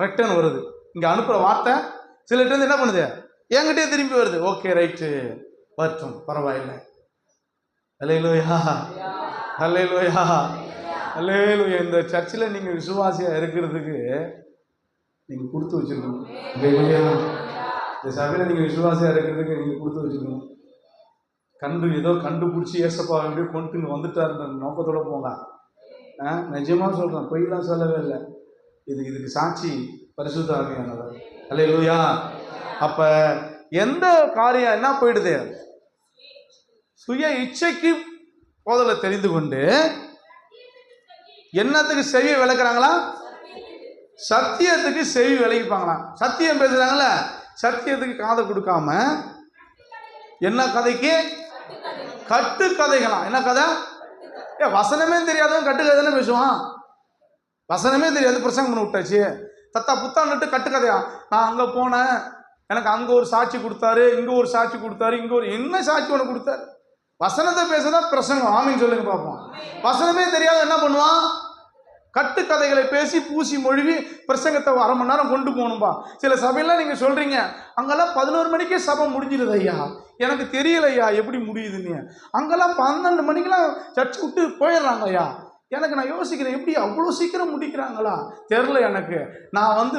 ரிட்டர்ன் வருது. இங்கே அனுப்புகிற வார்த்தை சிலர்கிட்ட என்ன பண்ணுது, என்கிட்டே திரும்பி வருது. ஓகே ரைட்டு வரட்டும் பரவாயில்லை. ஹல்லேலூயா, ஹல்லேலூயா, ஹல்லேலூயா. இந்த சர்ச்சில் நீங்கள் விசுவாசியாக இருக்கிறதுக்கு நீங்கள் கொடுத்து வச்சுருக்கணும். இந்த சபையில் நீங்கள் விசுவாசியாக இருக்கிறதுக்கு நீங்கள் கொடுத்து வச்சுருக்கணும். ஏதோ கண்டுபிடிச்சி ஏசப்பா எப்படியோ கொண்டு வந்துட்டாருன்ற நோக்கத்தோடு போங்க. நிஜமாக சொல்கிறேன், பொய்லாம் சொல்லவே இல்லை. இதுக்கு சாட்சி பரிசுத்த ஆவியானவர். ஹல்லேலூயா. அப்போ எந்த காரியம் என்ன போயிடுது, சுய இச்சைக்கு போதலை தெரிந்து கொண்டு என்னத்துக்கு செவி விளக்குறாங்களா, சத்தியத்துக்கு செவி விளக்கிப்பாங்களாம். சத்தியம் பேசுறாங்கல்ல, சத்தியத்துக்கு காதை கொடுக்காம என்ன கதைக்கு கட்டு கதைகளாம். என்ன கதை? வசனமே தெரியாதவன் கட்டு கதை தானே பேசுவான். வசனமே தெரியாது, பிரசங்கம் பண்ணி விட்டாச்சு, தத்தா புத்தாண்டுட்டு கட்டுக்கதையா. நான் அங்கே போனேன், எனக்கு அங்கே ஒரு சாட்சி கொடுத்தாரு, இங்கே ஒரு சாட்சி கொடுத்தாரு, இங்கே ஒரு என்ன சாட்சி ஒன்று கொடுத்தாரு. வசனத்தை பேசதான் பிரசங்கம். ஆமின்னு சொல்லுங்க பார்ப்போம். வசனமே தெரியாத என்ன பண்ணுவான், கட்டுக்கதைகளை பேசி பூசி மொழிவி பிரசங்கத்தை 1/2 மணி நேரம் கொண்டு போகணும்பா. சில சபையெல்லாம் நீங்கள் சொல்கிறீங்க, அங்கெல்லாம் 11 மணிக்கே சபை முடிஞ்சிருது ஐயா, எனக்கு தெரியல ஐயா எப்படி முடியுதுன்னு. அங்கெல்லாம் 12 மணிக்கெல்லாம் சர்ச்சு விட்டு போயிடுறாங்க ஐயா. எனக்கு நான் யோசிக்கிறேன், எப்படி அவ்வளோ சீக்கிரம் முடிக்கிறாங்களா தெரில எனக்கு. நான்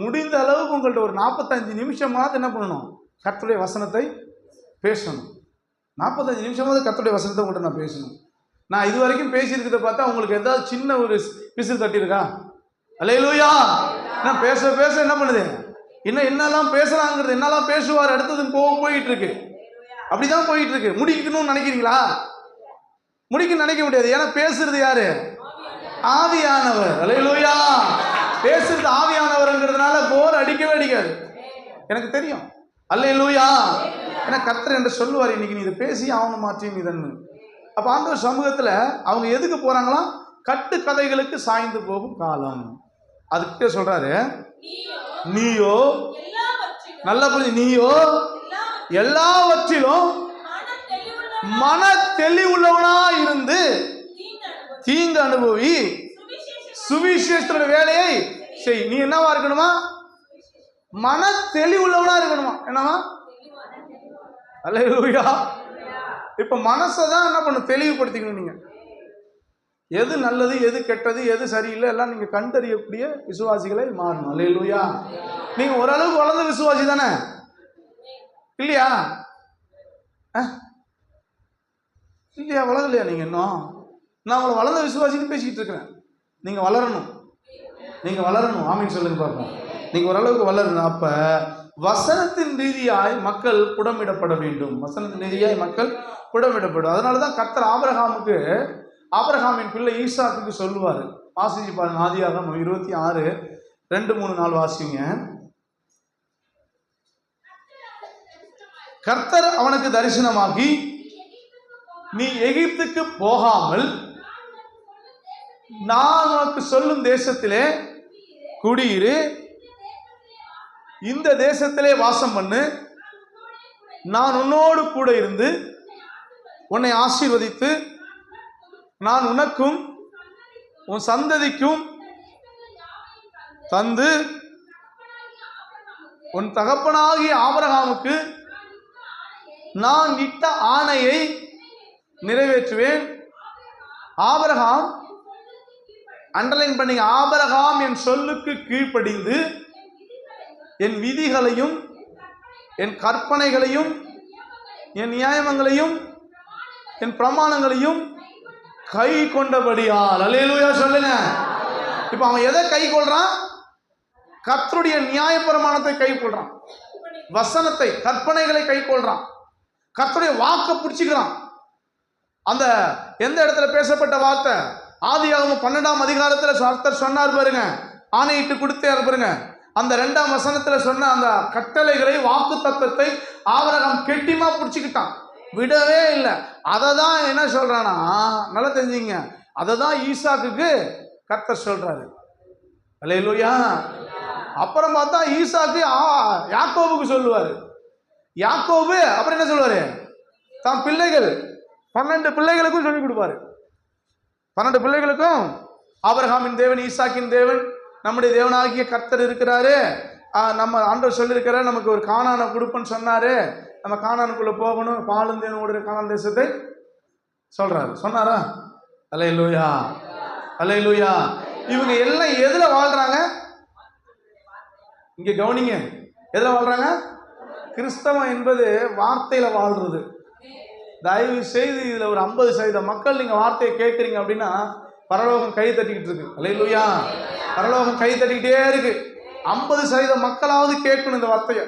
முடிந்த அளவுக்கு உங்கள்கிட்ட ஒரு 45 நிமிஷமாவது என்ன பண்ணணும், கர்த்தருடைய வசனத்தை பேசணும். 45 நிமிஷமாவது கர்த்தருடைய வசனத்தை உங்கள்கிட்ட நான் பேசணும். நான் இது வரைக்கும் பேசியிருக்கிறத பார்த்தா உங்களுக்கு ஏதாவது சின்ன ஒரு பிசில் தட்டியிருக்கா? அல்லேலூயா. நான் பேச பேச என்ன பண்ணுது, இன்னும் என்னெல்லாம் பேசலாங்கிறது, என்னெல்லாம் பேசுவார் அடுத்தது போயிட்டு இருக்கு. அப்படிதான் போயிட்டு இருக்கு. முடிக்கணும்னு நினைக்கிறீங்களா? முடிக்க நினைக்க முடியாது. ஏன்னா பேசுறது யாரு? ஆவியானவர். அல்லேலூயா. பேசுறது ஆவியானவர்ங்கிறதுனால போர் அடிக்கவே அடிக்காது, எனக்கு தெரியும். அல்லேலூயா. ஏன்னா கர்த்தர் என்று சொல்லுவார், இன்னைக்கு நீ இதை பேசி அவனை மாற்றியும் இதன்னு. அப்போ ஆண்டவர் சமூகத்தில் அவங்க எதுக்கு போகிறாங்களாம், கட்டு கதைகளுக்கு சாய்ந்து போகும் காலம். அதுக்கிட்ட சொல்றாரு, நீயோ நல்ல புரிஞ்சு, நீயோ எல்லாவற்றிலும் மன தெளிவுள்ளவனா இருந்து தீங்கு அனுபவி சுவிசேஷத்தோட வேலையை செய். நீ என்னவா இருக்கணுமா, மன தெளிவுள்ளவனா இருக்கணுமா. என்னவா, அல்லேலூயா. இப்ப மனசை தான் என்ன பண்ண தெளிவுபடுத்திக்கணும். நீங்க எது நல்லது, எது கெட்டது, எது சரியில்லை எல்லாம் நீங்க கண்டறியக்கூடிய விசுவாசிகளை மாறணும். அல்லேலூயா. நீங்க ஓரளவுக்கு வளர்ந்த விசுவாசி தானே இல்லையா? இல்லையா? வளரலையா நீங்க இன்னும்? நான் உங்களை வளர்ந்த விசுவாசின்னு பேசிக்கிட்டு இருக்கிறேன். நீங்க வளரணும், நீங்க வளரணும். ஆமீன் சொல்லுங்க பார்ப்போம். நீங்க ஓரளவுக்கு வளரணும். அப்ப வசனத்தின் ரீதியாய் மக்கள் புடமிடப்பட வேண்டும். வசனத்தின் ரீதியாய் மக்கள் புடமிடப்படும். அதனாலதான் கர்த்தர் ஆபிரகாமுக்கு, ஆபிரகாமின் பிள்ளை ஈசாக்குக்கு சொல்லுவார். வாசிச்சு பாருங்க, ஆதியாகமம் 26 2, 3, 4 வாசிங்க. கர்த்தர் அவனுக்கு தரிசனமாகி, நீ எகிப்துக்கு போகாமல் நான் உனக்கு சொல்லும் தேசத்திலே குடியிரு, இந்த தேசத்திலே வாசம் பண்ணு, நான் உன்னோடு கூட இருந்து உன்னை ஆசீர்வதித்து நான் உனக்கும் உன் சந்ததிக்கும் தந்து உன் தகப்பனாகிய ஆபிரகாமுக்கு நான் இட்ட ஆணையை நிறைவேற்றுவேன். ஆபிரகாம், அண்டர்லைன் பண்ணி, ஆபிரகாம் என் சொல்லுக்கு கீழ்ப்படிந்து என் விதிகளையும் என் கற்பனைகளையும் என் நியாயங்களையும் என் பிரமாணங்களையும் கை கொண்டபடியால். அல்லேலூயா சொல்லுங்க. இப்ப அவன் எதை கை கொள்றான்? கர்த்தருடைய நியாய பிரமாணத்தை கை கொள்றான், வசனத்தை, கற்பனைகளை கை கொள்றான், கர்த்தருடைய வாக்கை பிடிச்சிக்கிறான். அந்த எந்த இடத்துல பேசப்பட்ட வார்த்தை? ஆதியாகமம் 12ஆம் அதிகாரத்தில் கர்த்தர் சொன்னார் பாருங்க, ஆணையிட்டு கொடுத்தார் பாருங்க. அந்த 2ஆம் வசனத்துல சொன்ன அந்த கட்டளைகளை, வாக்கு தத்தத்தை ஆபிரகாம் கெட்டிமா பிடிச்சிக்கிட்டான், விடவே இல்லை. அதை தான் என்ன சொல்றானா, நல்லா தெரிஞ்சுங்க, அதை தான் ஈசாக்குக்கு கர்த்தர் சொல்றாரு. அல்லேலூயா. அப்புறம் பார்த்தா ஈசாக்கு யாக்கோபுக்கு சொல்லுவாரு. யாக்கோபு அப்புறம் என்ன சொல்லுவாரு? தான் பிள்ளைகள் 12 பிள்ளைகளுக்கும் சொல்லிக் கொடுப்பாரு. 12 பிள்ளைகளுக்கும் ஆபிரகாமின் தேவன், ஈசாக்கின் தேவன், நம்முடைய தேவனாகிய கர்த்தர் இருக்கிறாரு. நம்ம ஆண்டவர் சொல்லியிருக்கிறார், நமக்கு ஒரு கானானை கொடுப்பன்னு சொன்னாரு, நம்ம கானானுக்குள்ள போகணும், பாலும் தேவனுடைய கானான் தேசத்தை சொல்றாரு. சொன்னாரா? அல்லேலூயா, அல்லேலூயா. இவங்க எல்லாம் எதுல வாழ்றாங்க? இங்க கவனிங்க, எதுல வாழ்றாங்க? கிறிஸ்தவம் என்பது வார்த்தையில வாழ்றது. தயவு செய்து இதுல ஒரு 50% மக்கள் நீங்க வார்த்தையை கேட்குறீங்க அப்படின்னா பரலோகம் கை தட்டிக்கிட்டு இருக்கு. அல்லேலூயா. பரலோகம் கை தட்டிக்கிட்டே இருக்கு. 50% மக்களாவது கேட்கணும் இந்த வார்த்தையை.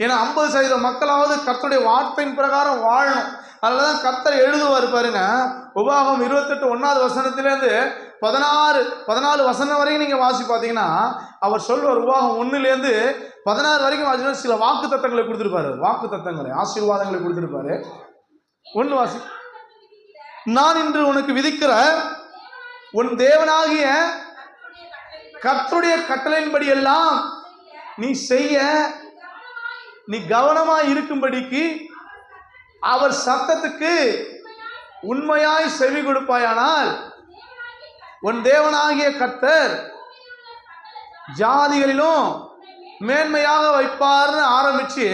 ஏன்னா 50% மக்களாவது கர்த்தருடைய வார்த்தையின் பிரகாரம் வாழணும். அதனாலதான் கர்த்தர் எழுதுவார் பாருங்க, உபாகமம் 28 1வது வசனத்திலேருந்து 14 வசனம் வரைக்கும் நீங்க வாசி பார்த்தீங்கன்னா அவர் சொல்வார். உபாகம் 1லேருந்து 16 வரைக்கும் வாசினா சில வாக்கு தத்தங்களை கொடுத்துருப்பாரு, வாக்கு தத்தங்களை, ஆசீர்வாதங்களை கொடுத்துருப்பாரு. 1 வாசி. நான் இன்று உனக்கு விதிக்கிற உன் தேவனாகிய கர்த்தருடைய கட்டளையின்படி எல்லாம் நீ செய்ய, நீ கவனமாய் இருக்கும்படிக்கு அவர் சத்தத்துக்கு உண்மையாய் செவி கொடுப்பாயானால் உன் தேவனாகிய கர்த்தர் ஜாதிகளிலும் மேன்மையாக வைப்பார்னு ஆரம்பிச்சு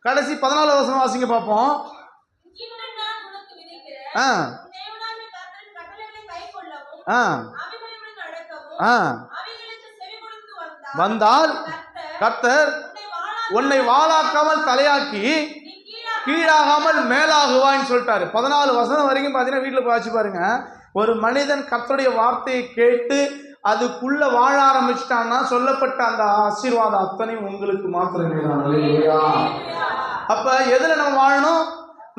கடைசி 14 வசனம் வாசிங்க பார்ப்போம். வந்தால் கர்த்தர் உன்னை வாளாக்காமல் தலையாக்கி கீழாகாமல் மேலாகுவான்னு சொல்லிட்டாரு. 14 வசனம் வரைக்கும் பார்த்தீங்கன்னா வீட்டில் வாசி பாருங்க. ஒரு மனிதன் கர்த்தருடைய வார்த்தையை கேட்டு அதுக்குள்ள வாழ ஆரம்பிச்சிட்டான்னா சொல்லப்பட்ட அந்த ஆசீர்வாதம் அத்தனையும் உங்களுக்கு மாத்திரமே தான். அப்ப எதுல நம்ம வாழணும்?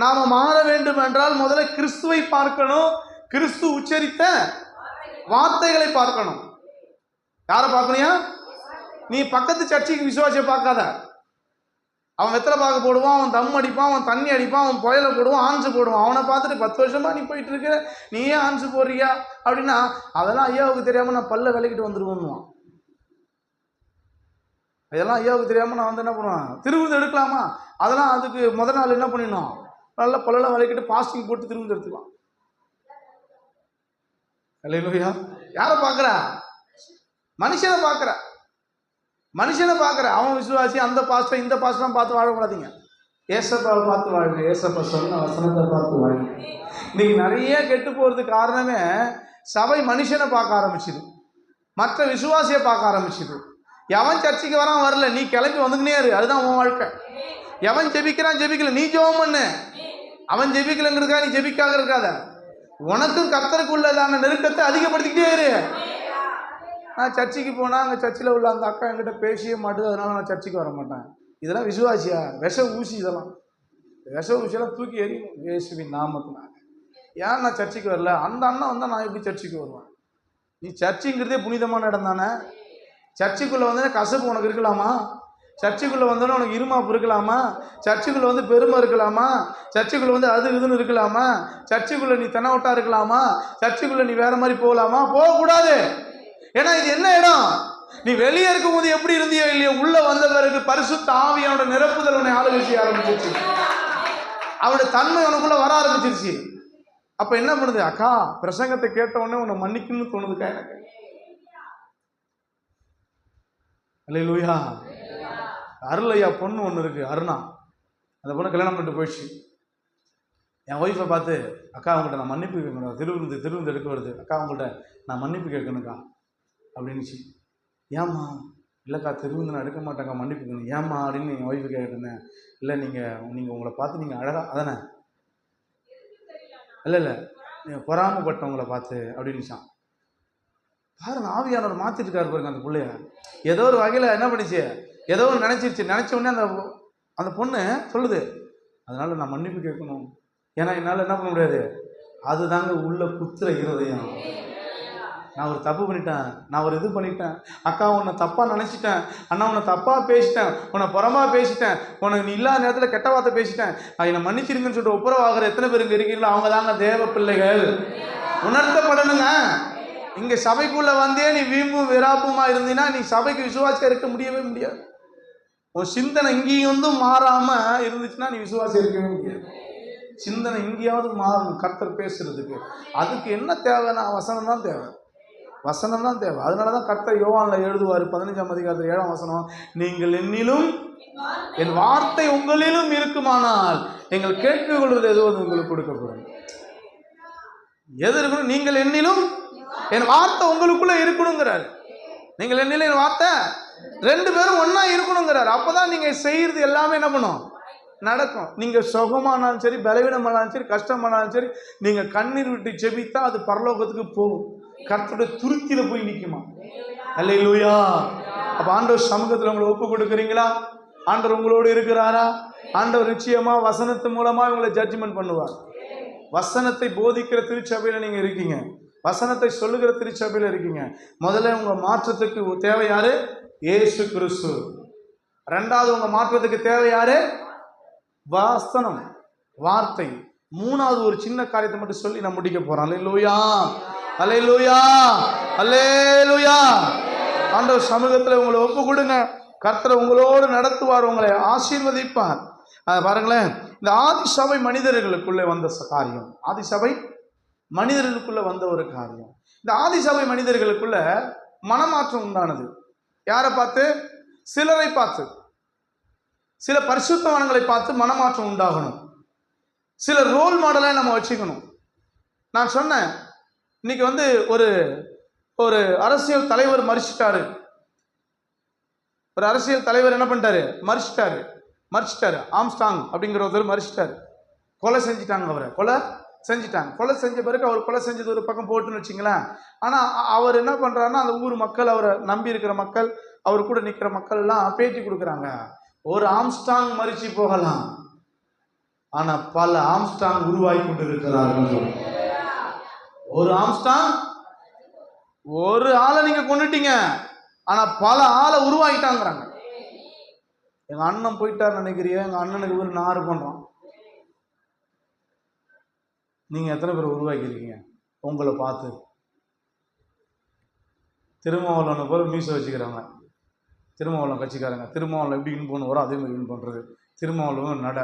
நாம மாற வேண்டும் என்றால் முதல்ல கிறிஸ்துவை பார்க்கணும், கிறிஸ்து உச்சரித்த வார்த்தைகளை பார்க்கணும். யாரை பார்க்கணியா? நீ பக்கத்து சர்ச்சைக்கு விசுவாசியை பார்க்காத. அவன் வெத்தலை பார்க்க போடுவான், அவன் தம் அடிப்பான், அவன் தண்ணி அடிப்பான், அவன் புயலை போடுவான், ஆன்சு போடுவான். அவனை பார்த்துட்டு 10 வருஷமா நீ போயிட்டு இருக்கிற, நீ ஏன் ஆன்சு போடுறியா அப்படின்னா, அதெல்லாம் ஐயாவுக்கு தெரியாம நான் பல்ல விளக்கிட்டு வந்துருவேன்னுவான். அதெல்லாம் ஐயாவுக்கு தெரியாம நான் வந்து என்ன பண்ணுவேன், திருவிருந்து எடுக்கலாமா? அதெல்லாம் அதுக்கு முதல் நாள் என்ன பண்ணிடணும், நல்லா பல்லெல்லாம் விளக்கிட்டு பாஸ்டிங் போட்டு திருவிருந்து எடுத்துக்கலாம். அல்லேலூயா. யாரை பார்க்குற? மனுஷனை பார்க்குற, மனுஷனை பார்க்குற. அவன் விசுவாசி, அந்த பாஸ்டர் இந்த பாஸ்டர்லாம் பார்த்து வாழக்கூடாதீங்க. ஏசப்பாவை பார்த்து வாழுங்க. ஏசப்பா சொன்ன வசனத்தை பார்த்து வாழுங்க. இன்னைக்கு நிறைய கெட்டு போகிறதுக்கு காரணமே சபை மனுஷனை பார்க்க ஆரம்பிச்சுது, மற்ற விசுவாசியை பார்க்க ஆரம்பிச்சுது. எவன் சர்ச்சைக்கு வரான் வரல, நீ கிளம்பி வந்துக்கினே இரு, அதுதான் உன் வாழ்க்கை. எவன் ஜெபிக்கிறான் ஜெபிக்கல, நீ ஜெபம் பண்ணு. அவன் ஜெபிக்கலங்கிறதுக்காக நீ ஜெபிக்காக இருக்காத. உனக்கும் கர்த்தருக்குள்ளதான நெருக்கத்தை அதிகப்படுத்திக்கிட்டே இரு. நான் சர்ச்சைக்கு போனால் அங்கே சர்ச்சில் உள்ள அந்த அக்கா என்கிட்ட பேசியே மாட்டுது, அதனால நான் சர்ச்சைக்கு வர மாட்டேன். இதெல்லாம் விசுவாசியா? விஷ ஊசி. இதெல்லாம் விஷ ஊசியெல்லாம் தூக்கி எறியணும் இயேசுவின் நாமத்தினால. ஏன் நான் சர்ச்சைக்கு வரல? அந்த அண்ணன் வந்தால் நான் எப்படி சர்ச்சைக்கு வருவேன்? நீ சர்ச்சைங்கிறதே புனிதமான இடம் தானே. சர்ச்சுக்குள்ளே வந்தோடனே கசப்பு உனக்கு இருக்கலாமா? சர்ச்சுக்குள்ளே வந்தோடனே உனக்கு இருமாப்பு இருக்கலாமா? சர்ச்சுக்குள்ளே வந்து பெருமை இருக்கலாமா? சர்ச்சுக்குள்ளே வந்து அது இதுன்னு இருக்கலாமா? சர்ச்சுக்குள்ளே நீ தென்னவட்டா இருக்கலாமா? சர்ச்சுக்குள்ளே நீ வேற மாதிரி போகலாமா? போகக்கூடாது. ஏன்னா இது என்ன இடம்? நீ வெளியே இருக்கும்போது எப்படி இருந்தியோ இல்லையோ, உள்ள வந்த பிறகு பரிசுத்த ஆவியோட நிரப்புதல் உன்னை ஆளுகை செய்ய ஆரம்பிச்சிருச்சு. அவனுடைய தன்மை உனக்குள்ள வர ஆரம்பிச்சிருச்சு. அப்ப என்ன பண்ணுது? அக்கா பிரசங்கத்தை கேட்ட உடனே உன்னை மன்னிக்கணும்னு தோணுதுக்கா எனக்கு. அல்லேலூயா. அருளையா பொண்ணு ஒன்று இருக்கு, அருணா. அந்த பொண்ணு கல்யாணம் பண்ணிட்டு போயிடுச்சு. என் ஒய்ஃபை பார்த்து, அக்கா அவங்கள்ட்ட நான் மன்னிப்பு கேட்கணும், திருவிருந்து எடுக்க வருது, அக்கா அவங்கள்ட்ட நான் மன்னிப்பு கேட்கணுக்கா அப்படின்னுச்சு. ஏம்மா? இல்லைக்கா திருவிருந்து நான் எடுக்க மாட்டேங்க்கா, மன்னிப்பு கேட்கணும். ஏம்மா அப்படின்னு என் ஒய்ஃபு கேட்டேன். இல்லை நீங்கள் உங்களை பார்த்து நீங்கள் அழகா அதானே, இல்லை நீங்கள் பொறாமப்பட்டவங்களை பார்த்து அப்படின்னுச்சான். பாருங்க, ஆவியானவர் மாற்றிட்டு இருக்காரு பாருங்க அந்த பிள்ளைய. ஏதோ ஒரு வகையில் என்ன பண்ணிச்சு, ஏதோ ஒன்று நினச்சிருச்சு. நினச்ச உடனே அந்த பொண்ணு சொல்லுது, அதனால் நான் மன்னிப்பு கேட்கணும். ஏன்னா என்னால் என்ன பண்ண முடியாது, அதுதாங்க உள்ள குத்துற இருதயம். நான் ஒரு தப்பு பண்ணிட்டேன், நான் ஒரு இது பண்ணிட்டேன், அக்கா உன்னை தப்பாக நினச்சிட்டேன், அண்ணா உன்னை தப்பாக பேசிட்டேன், உன்னை புறமாக பேசிட்டேன், உனக்கு நீ இல்லாத நேரத்தில் கெட்ட வார்த்தை பேசிட்டேன், என்னை மன்னிச்சிருங்கன்னு சொல்லிட்டு ஒப்புரவாகிற எத்தனை பேருக்கு இருக்கீங்களோ அவங்க தாங்க தேவ பிள்ளைகள். உணர்த்தப்படணுங்க. இங்கே சபைக்குள்ளே வந்தே நீ வீம்பும் விராப்புமா இருந்தீன்னா நீ சபைக்கு விசுவாசியாக இருக்க முடியவே முடியாது. உன் சிந்தனை இங்கேயும் வந்து மாறாமல் இருந்துச்சுன்னா நீ விசுவாசியாக இருக்கவே முடியாது. சிந்தனை இங்கேயாவது மாறணும் கர்த்தர் பேசுறதுக்கு. அதுக்கு என்ன தேவைன்னா வசனம் தான் தேவை, வசனம் தான் தேவை. அதனால தான் கர்த்தர் யோவானில் எழுதுவார் 15ஆம் அதிகாரத்தில் 7ஆம் வசனம், நீங்கள் என்னிலும் என் வார்த்தை உங்களிலும் இருக்குமானால் எங்கள் கேட்டுக்கொள்வது எதுவும் உங்களுக்கு கொடுக்கப்படும். எது இருக்கணும்? நீங்கள் என்னிலும் என் வார்த்தை உங்களுக்குள்ள இருக்கணுங்கிறார். நீங்கள் என்னிலும் என் வார்த்தை ரெண்டு பேரும் ஒன்னா இருக்கணுங்கிறார். அப்பதான் நீங்க செய்யறது எல்லாமே என்ன பண்ணும், நடக்கும். நீங்க சுகமானாலும் சரி, பலவீனமானாலும் சரி, கஷ்டமானாலும் சரி, நீங்க கண்ணீர் விட்டு ஜெபித்தா அது பரலோகத்துக்கு போகும். கர்த்தருடைய துருத்தியில போய் நிக்குமா. அல்லேலூயா. அப்ப ஆண்டவர் சமூகத்தில் உங்களை ஒப்பு கொடுக்குறீங்களா? ஆண்டவர் உங்களோடு இருக்கிறாரா? ஆண்டவர் நிச்சயமா வசனத்து மூலமா உங்களை ஜட்ஜ்மெண்ட் பண்ணுவார். வசனத்தை போதிக்கிற திருச்சபையில நீங்க இருக்கீங்க, வசனத்தை சொல்லுகிற திருச்சபையில இருக்கீங்க. முதல்ல உங்க மாற்றத்துக்கு தேவை யாரு? இயேசு கிறிஸ்து. ரெண்டாவது உங்க மாற்றத்துக்கு தேவை யாரு? வசனம், வார்த்தை. மூணாவது ஒரு சின்ன காரியத்தை மட்டும் சொல்லி நான் முடிக்க போறேன். அல்லேலூயா, அல்லேலூயா, அல்லேலூயா. ஆண்டவர் சமூகத்தில் உங்களை ஒப்பு கொடுங்க. கர்த்தர் உங்களோடு நடத்துவார், உங்களை ஆசீர்வதிப்பார். பாருங்களேன், இந்த ஆதிசபை மனிதர்களுக்குள்ளே வந்த காரியம், ஆதிசபை மனிதர்களுக்குள்ள வந்த ஒரு காரியம். இந்த ஆதிசபை மனிதர்களுக்குள்ள மனமாற்றம் உண்டானது. யாரை பார்த்து? சிலரை பார்த்து, சில பரிசுத்தவான்களை பார்த்து மனமாற்றம் உண்டாகணும். சில ரோல் மாடலை நம்ம வச்சுக்கணும். நான் சொன்னேன், இன்னைக்கு வந்து ஒரு அரசியல் தலைவர் மறிச்சிட்டாரு. ஒரு அரசியல் தலைவர் என்ன பண்ணிட்டாரு? மறிச்சிட்டாரு. ஆம்ஸ்டாங் அப்படிங்கிற ஒருத்தர் மறிச்சிட்டாரு. கொலை செஞ்சிட்டாங்க, அவரை கொலை செஞ்சிட்டாங்க. கொலை செஞ்ச பிறகு அவர் கொலை செஞ்சது ஒரு பக்கம் போட்டுன்னு வச்சிங்களேன். ஆனால் அவர் என்ன பண்ணுறாருன்னா, அந்த ஊர் மக்கள், அவரை நம்பி இருக்கிற மக்கள், அவர் கூட நிற்கிற மக்கள் எல்லாம் பேட்டி கொடுக்குறாங்க. ஒரு ஆம்ஸ்டாங் மறிச்சு போகலாம், ஆனால் பல ஆம்ஸ்டாங் உருவாகி கொண்டு இருக்கிறார்கள். ஒரு ஆம்ஸ்டாங், ஒரு ஆளை நீங்க கொண்டுட்டீங்க, ஆனால் பல ஆளை உருவாகிட்டாங்கிறாங்க. எங்கள் அண்ணன் போயிட்டார் நினைக்கிறிய, எங்கள் அண்ணனுக்கு ஒரு 4 பண்ணுறான். நீங்கள் எத்தனை பேர் உருவாக்கியிருக்கீங்க உங்களை பார்த்து? திருமாவளவனை போல மீசை வச்சுக்கிறாங்க திருமாவளவன் கட்சிக்காரங்க. திருமாவளவன் எப்படி வின் பண்ணுவாரோ அதே மாதிரி வின் பண்ணுறது. திருமாவளவன் நட.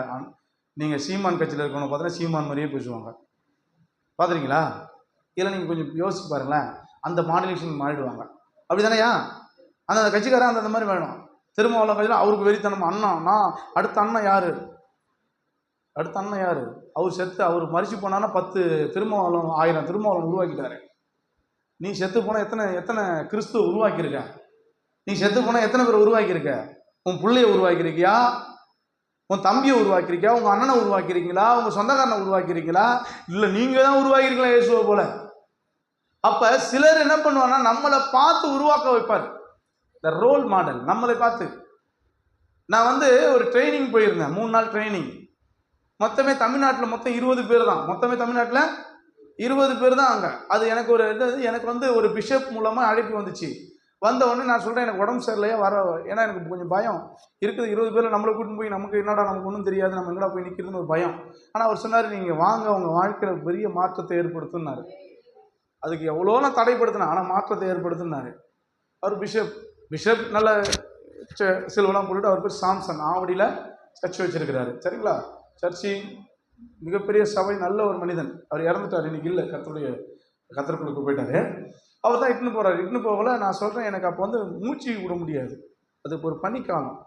நீங்கள் சீமான் கட்சியில் இருக்கணும் பார்த்தீங்கன்னா சீமான் மாதிரியே பேசுவாங்க. பார்த்துறீங்களா? இதில் நீங்கள் கொஞ்சம் யோசிச்சு பாருங்களேன். அந்த மாடுலேஷன் மாறிடுவாங்க. அப்படி தானேயா? அந்த கட்சிக்காரன் அந்த மாதிரி வேணும். திருமாவளவன் கட்சியில் அவருக்கு வெறித்தனம். அண்ணா நான் அடுத்த அண்ணன் யார்? அடுத்த அண்ணன் யார்? அவர் செத்து அவர் மறிச்சு போனான்னா 10 திருமாவளம் 1000 திருமாவளம் உருவாக்கிட்டாரு. நீ செத்து போனால் எத்தனை கிறிஸ்துவ உருவாக்கியிருக்க? நீ செத்து போனால் எத்தனை பேர் உருவாக்கியிருக்க? உன் பிள்ளைய உருவாக்கியிருக்கியா? உன் தம்பியை உருவாக்கியிருக்கியா? உங்கள் அண்ணனை உருவாக்கியிருக்கீங்களா? உங்கள் சொந்தக்காரனை உருவாக்கியிருக்கீங்களா? இல்லை நீங்கள் தான் உருவாக்கியிருக்கலாம் இயேசுவை போல. அப்போ சிலர் என்ன பண்ணுவாங்கன்னா நம்மளை பார்த்து உருவாக்க வைப்பார். இந்த ரோல் மாடல் நம்மளை பார்த்து. நான் ஒரு ட்ரைனிங் போயிருந்தேன், 3 நாள் ட்ரைனிங். மொத்தமே தமிழ்நாட்டில் மொத்தம் 20 பேர் தான். மொத்தமே தமிழ்நாட்டில் 20 பேர் தான் அங்கே. அது எனக்கு ஒரு பிஷப் மூலமாக அழைப்பு வந்துச்சு. வந்த உடனே நான் சொல்கிறேன், எனக்கு உடம்பு சரியில்லையா ஏன்னா எனக்கு கொஞ்சம் பயம் இருக்குது. 20 பேரில் நம்மளை கூட்டின்னு போய் நமக்கு என்னடா நமக்கு ஒன்றும் தெரியாது, நம்ம எங்கடா போய் நிற்கிறதுன்னு ஒரு பயம். ஆனால் அவர் சொன்னார், நீங்கள் வாங்க, உங்கள் வாழ்க்கையில் பெரிய மாற்றத்தை ஏற்படுத்தினார். அதுக்கு எவ்வளோ நான் தடைப்படுத்தினேன், ஆனால் மாற்றத்தை ஏற்படுத்தினார். அவர் பிஷப் நல்ல சிலுவெல்லாம் போட்டுட்டு அவர் பேர் சாம்சன், ஆவடியில் சர்ச் வச்சிருக்கிறாரு. சரிங்களா? சர்ச்சி மிகப்பெரிய சபை, நல்ல ஒரு மனிதன். அவர் இறந்துட்டார், இன்னைக்கு இல்லை, கத்தருக்குள்ளுக்கு போயிட்டாரு. அவர் தான் இட்டுன்னு போகல. நான் சொல்கிறேன், எனக்கு அப்போ மூச்சு விட முடியாது, அது ஒரு பனிக்காலம்.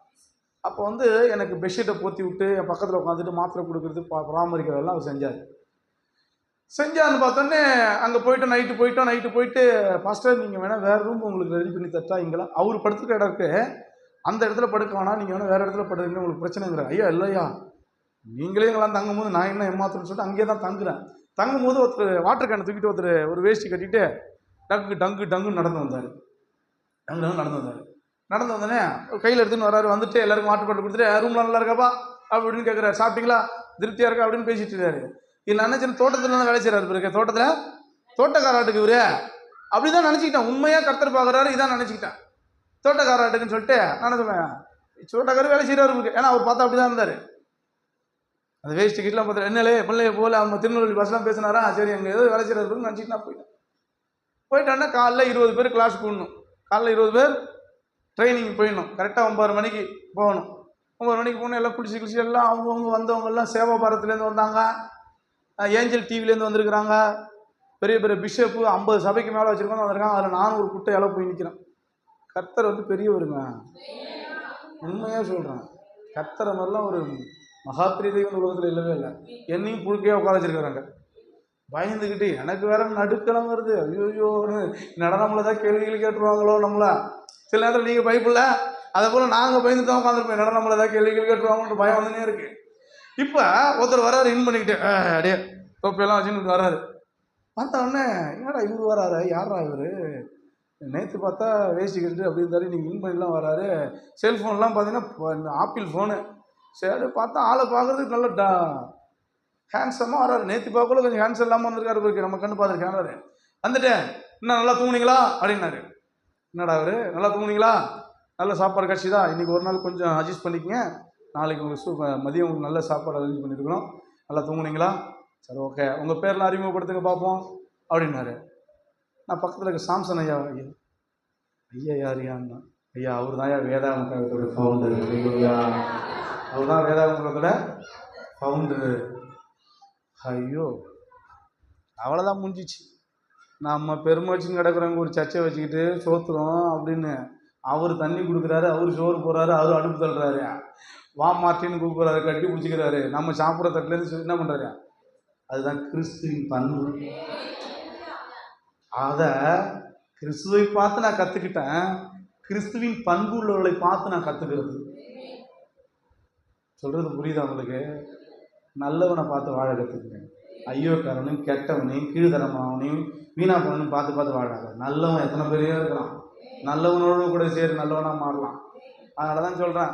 அப்போ எனக்கு பெட்ஷீட்டை போற்றி விட்டு என் பக்கத்தில் உட்காந்துட்டு மாத்திரை கொடுக்குறது பராமரிக்கிறதெல்லாம் அவர் செஞ்சார்னு பார்த்தோன்னே அங்கே நைட்டு போயிட்டு பாஸ்டர் நீங்கள் வேணால் வேறு ரூம் உங்களுக்கு ரெடி பண்ணி தட்டா, இங்கெல்லாம் அவர் படுத்துக்கிற இடம் இருக்குது, அந்த இடத்துல படுக்க வேணாம், நீங்கள் வேணால் வேறு இடத்துல படுறீங்க, உங்களுக்கு பிரச்சனைங்கிறார். ஐயா இல்லையா, நீங்களே எங்கெல்லாம் தங்கும்போது நான் என்ன ஏமாத்துறேன்னு சொல்லிட்டு அங்கேயே தான் தங்குறேன். தங்கும்போது ஒருத்தர் வாட்டர் கேனை தூக்கிட்டு ஒரு வேஷ்டி கட்டிட்டு டங்குன்னு நடந்து வந்தார். நடந்து வந்தோடனே கையில் எடுத்துன்னு வராரு. வந்துட்டு எல்லாருக்கும் வாட்டர் பாட்டில் கொடுத்துட்டு, ரூம்லாம் நல்லா இருக்காப்பா அப்படின்னு கேட்குறாரு. சாப்பிட்டீங்களா, திருப்தியாக இருக்கா அப்படின்னு பேசிட்டு இருக்காரு. இல்லை நினச்சின்னு தோட்டத்தில் வேலை செய்கிறாரு பிறகு, தோட்டக்காராட்டுக்கு இவரு அப்படி தான் நினச்சிக்கிட்டேன். உண்மையாக கர்த்தர் பார்க்குறாரு இதான் நினச்சிக்கிட்டேன், தோட்டக்காராட்டுக்குன்னு சொல்லிட்டு நான் சொல்லுவேன், தோட்டக்காரர் வேலை செய்கிறாரு இருக்கு. ஏன்னா அவர் பார்த்தா அப்படி தான் இருந்தார். அந்த வேஸ்ட் கிட்டலாம் பார்த்துட்டு என்னலே பிள்ளைய போல அவங்க திருநெல்வேலி பஸ்லாம் பேசினாரா, சரி அங்கே ஏதோ வேலை செய்கிறாருன்னு நினச்சிட்டு நான் போயிட்டேன்னா காலைல 20 பேர் கிளாஸ் போடணும், காலைல 20 பேர் ட்ரைனிங் போயிடணும். கரெக்டாக 9 மணிக்கு போகணும். 9 மணிக்கு போகணும். எல்லாம் குளிச்சு எல்லாம் அவங்கவுங்க வந்தவங்கெல்லாம் சேவா பாரத்துலேருந்து வந்தாங்க, ஏஞ்சல் டிவிலேருந்து வந்திருக்கிறாங்க, பெரிய பிஷப்பு 50 சபைக்கு மேலே வச்சுருக்கோம் வந்திருக்காங்க. அதில் நானும் ஒரு குட்டையால் போய் நிற்கிறேன். கர்த்தர் பெரியவருங்க, உண்மையாக சொல்கிறேன். கர்த்தரை மாதிரிலாம் ஒரு மகாபிரிய தெய்வம் உலகத்தில் இல்லவே இல்லை. என்னையும் புழுக்கையாக உட்கார வச்சிருக்கிறாங்க. பயந்துக்கிட்டு எனக்கு வேற நடுக்கலாம் வருது. ஐயோன்னு நம்மளை தான் கேள்விகள் கேட்டுருவாங்களோ நம்மளை. சில நேரத்தில் நீங்கள் பயப்பில்ல, அதை போல் நாங்கள் பயந்து தான் உட்காந்துருப்போம். நம்மளை தான் கேள்விகள் கேட்டுருவாங்கன்ற பயம் வந்துனே இருக்குது. இப்போ ஒருத்தர் வராரு, இன் பண்ணிக்கிட்டு அப்படியே தொப்பையெல்லாம் வச்சுன்னு வராரு. பார்த்த உடனே என்னடா இவர் வராரு, யாரா இவர், நேற்று பார்த்தா வேஸ்டி கட்டிட்டு அப்படி இருந்தாரு, நீங்கள் இன் பண்ணிலாம் வராரு. செல்ஃபோன்லாம் பார்த்தீங்கன்னா ஆப்பிள் ஃபோனு. சரி பார்த்தா ஆளை பார்க்குறதுக்கு நல்ல ஹேண்ட்ஸமாக வராரு. நேற்று பார்க்கல கொஞ்சம் ஹேண்ட்ஸ் இல்லாமல் வந்திருக்காரு இருக்கு, நம்ம கண்டு பார்த்துருக்காரு. வந்துட்டேன், இன்னும் நல்லா தூங்குனீங்களா அப்படின்னாரு. என்னடா அவர் நல்லா தூங்குனீங்களா, நல்ல சாப்பாடு கட்சி தான், இன்றைக்கி ஒரு நாள் கொஞ்சம் அட்ஜஸ்ட் பண்ணிக்கங்க, நாளைக்கு உங்களுக்கு மதியம் உங்களுக்கு நல்ல சாப்பாடு அரேஞ்ச் பண்ணியிருக்கிறோம், நல்லா தூங்குனீங்களா, சரி ஓகே, உங்கள் பேர்லாம் அறிமுகப்படுத்துங்க பார்ப்போம் அப்படின்னாரு. நான் பக்கத்தில் இருக்க சாம்சன் ஐயா யாருயான்னா, ஐயா அவர் தான் வேதாகமத்தோட ஃபவுண்டர், அவர் தான் வேதாகமத்தோட ஃபவுண்டரு. ஐயோ அவ்வளோதான் முடிஞ்சிச்சு. நம்ம பெருமை வச்சுன்னு கிடக்குறவங்க ஒரு சர்ச்சை வச்சுக்கிட்டு சோத்துறோம் அப்படின்னு, அவர் தண்ணி கொடுக்குறாரு, அவர் சோறு போடுறாரு, அவர் அடுப்பு தள்ளுறாரு, வா மாட்டின்னு கூப்பிட்றாரு, கட்டி பிடிச்சிக்கிறாரு, நம்ம சாப்பிட்ற தட்டுலேருந்து என்ன பண்ணுறாரு. அதுதான் கிறிஸ்துவின் பண்பு. அதை கிறிஸ்துவை பார்த்து நான் கற்றுக்கிட்டேன், கிறிஸ்துவின் பண்பு உள்ளவர்களை பார்த்து நான் கற்றுக்கிறது. சொல்கிறது புரியுதா உங்களுக்கு? நல்லவனை பார்த்து வாழ கற்றுக்குங்க. ஐயோக்காரனையும் கெட்டவனையும் கீழ்தரமானவனையும் வீணா பண்ணணும் பார்த்து வாழாத. நல்லவன் எத்தனை பேரையோ இருக்கிறான், நல்லவனோடு கூட சேர்ந்து நல்லவனாக மாறலாம். அதனால தான் சொல்கிறேன்,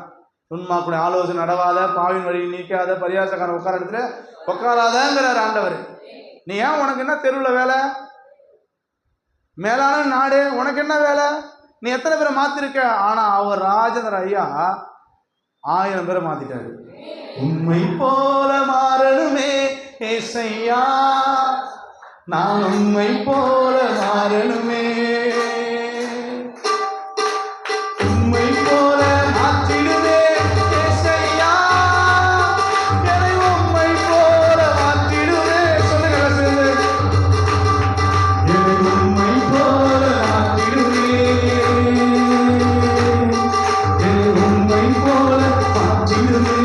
துன்மாக்குடைய ஆலோசனை நடவாத, பாவின் வழி நீக்காத, பரியாசக்காரன் உட்கார இடத்துல உட்காராதங்கிறார் ஆண்டவர். நீ ஏன், உனக்கு என்ன தெருவில் வேலை, மேலான நாடு, உனக்கு என்ன வேலை, நீ எத்தனை பேரை மாற்றிருக்க. ஆனால் அவர் ராஜேந்திர ஐயா 1000 பேரை மாற்றிட்டாரு. உண்மை போல மாறணுமே ஏசையா, நான் உண்மை போல மாறணுமே, உண்மை போல மாற்றிடுமே ஏசையா, என்னை உண்மை போல மாற்றிடுமே. சொல்லுங்க என்னை உண்மை போல மாற்றிடுமே, என்னை உண்மை போல மாற்றிடுமே.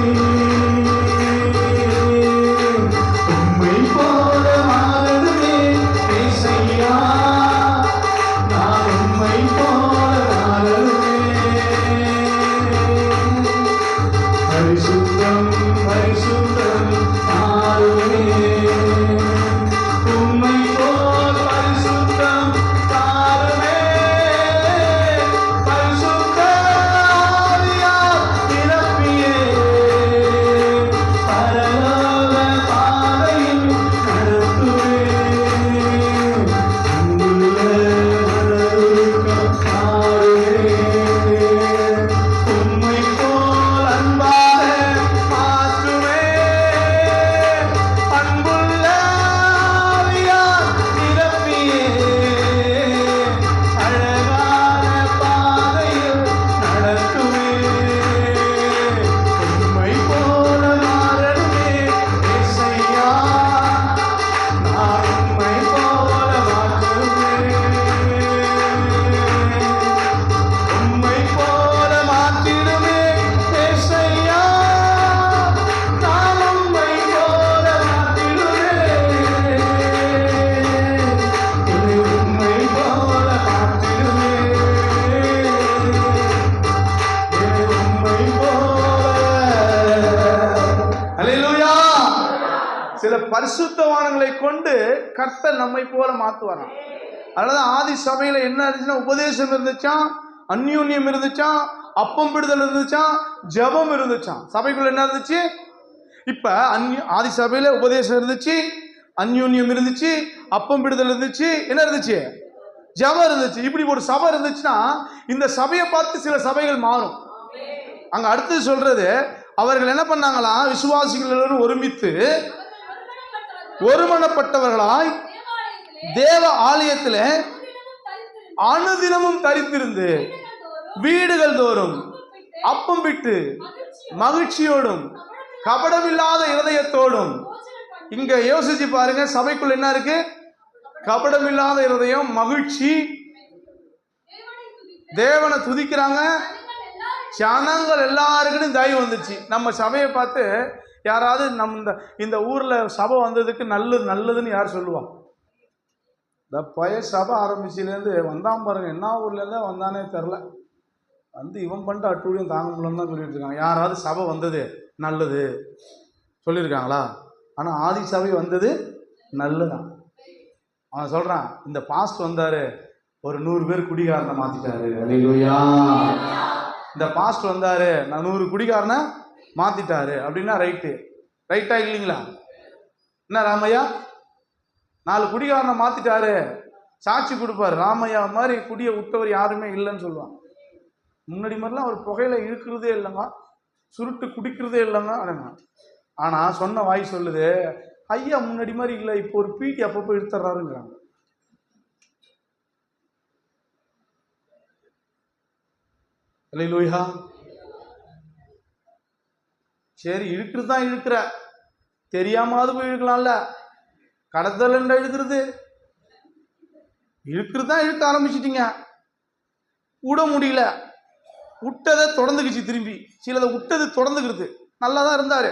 கொண்டு கர்த்தர் நம்மை போல மாத்துவாராம். அதனாலதான் ஆதி சபையில என்ன இருந்துச்சுன்னா, உபதேசம் இருந்துச்சான், அந்யோன்யம் இருந்துச்சான், அப்பம் விடுதல் இருந்துச்சான், ஜபம் இருந்துச்சான். சபைக்குள்ள என்ன இருந்துச்சு? இப்ப ஆதி சபையில உபதேசம் இருந்துச்சு, அந்யோன்யம் இருந்துச்சு, அப்பம் விடுதல் இருந்துச்சு, என்ன இருந்துச்சு? ஜபம் இருந்துச்சு. இப்படி ஒரு சபை இருந்துச்சுன்னா இந்த சபையை பார்த்து சில சபைகள் மாறும். அங்க அடுத்து சொல்றது, அவர்கள் என்ன பண்ணாங்களாம்? விசுவாசிகள் எல்லாரும் ஒருமித்து ஒருமனப்பட்டவர்களாய் தேவ ஆலயத்தில் அனுதினமும் தரித்திருந்து வீடுகள் தோறும் அப்பம் விட்டு மகிழ்ச்சியோடும் கபடமில்லாத இருதயத்தோடும். இங்க யோசிச்சு பாருங்க, சபைக்குள்ள என்ன இருக்கு? கபடமில்லாத இருதயம், மகிழ்ச்சி, தேவனை துதிக்கிறாங்க, ஜனங்கள் எல்லாருக்கும் தயவு வந்துச்சு. நம்ம சபையை பார்த்து யாராவது நம்ம இந்த ஊர்ல சபை வந்ததுக்கு நல்லதுன்னு யார் சொல்லுவா? இந்த பழைய சபை ஆரம்பிச்சிலேருந்து வந்தான் பாருங்க, என்ன ஊர்ல இருந்தா வந்தானே தெரில, வந்து இவன் பண்ணிட்டு அட்டூழியம் தாங்க முடியலன்னு தான் சொல்லிட்டு இருக்காங்க. யாராவது சபை வந்தது நல்லது சொல்லியிருக்காங்களா? ஆனால் ஆதி சபை வந்தது நல்லதான். அவன் சொல்றான், இந்த பாஸ்ட் வந்தாரு, ஒரு 100 பேர் குடிகாரனை மாத்திட்டாரு. அல்லேலூயா. இந்த பாஸ்ட் வந்தாரு, நான் 100 குடிகாரனை மாத்திட்டாரு அப்படின்னா ரைட்டா இல்லைங்களா? என்ன ராமையா, 4 குடிகாரனை மாத்திட்டாரு, சாட்சி கொடுப்பாரு. ராமையா மாதிரி குடியை விட்டவர் யாருமே இல்லைன்னு சொல்லுவாங்க. முன்னாடி மாதிரிலாம் அவர் புகையில இழுக்கிறதே இல்லைங்க, சுருட்டு குடிக்கிறதே இல்லைங்க. ஆனா சொன்ன வாய் சொல்லுது, ஐயா முன்னாடி மாதிரி இல்லை, இப்போ ஒரு பீட்டி அப்பப்போ இழுத்துறாருங்கிறாங்க. அல்லேலூயா. சரி, இழுக்கிறது தான் இழுக்கிற, தெரியாமாவது போய் இழுக்கலாம்ல. கடத்தல் என்ன இழுக்கிறது? இழுக்கிறது தான் இழுக்க ஆரம்பிச்சிட்டீங்க, விட முடியல. விட்டதை தொடர்ந்துக்குச்சு, திரும்பி சிலதை விட்டது தொடர்ந்துக்கிறது. நல்லா தான் இருந்தாரு,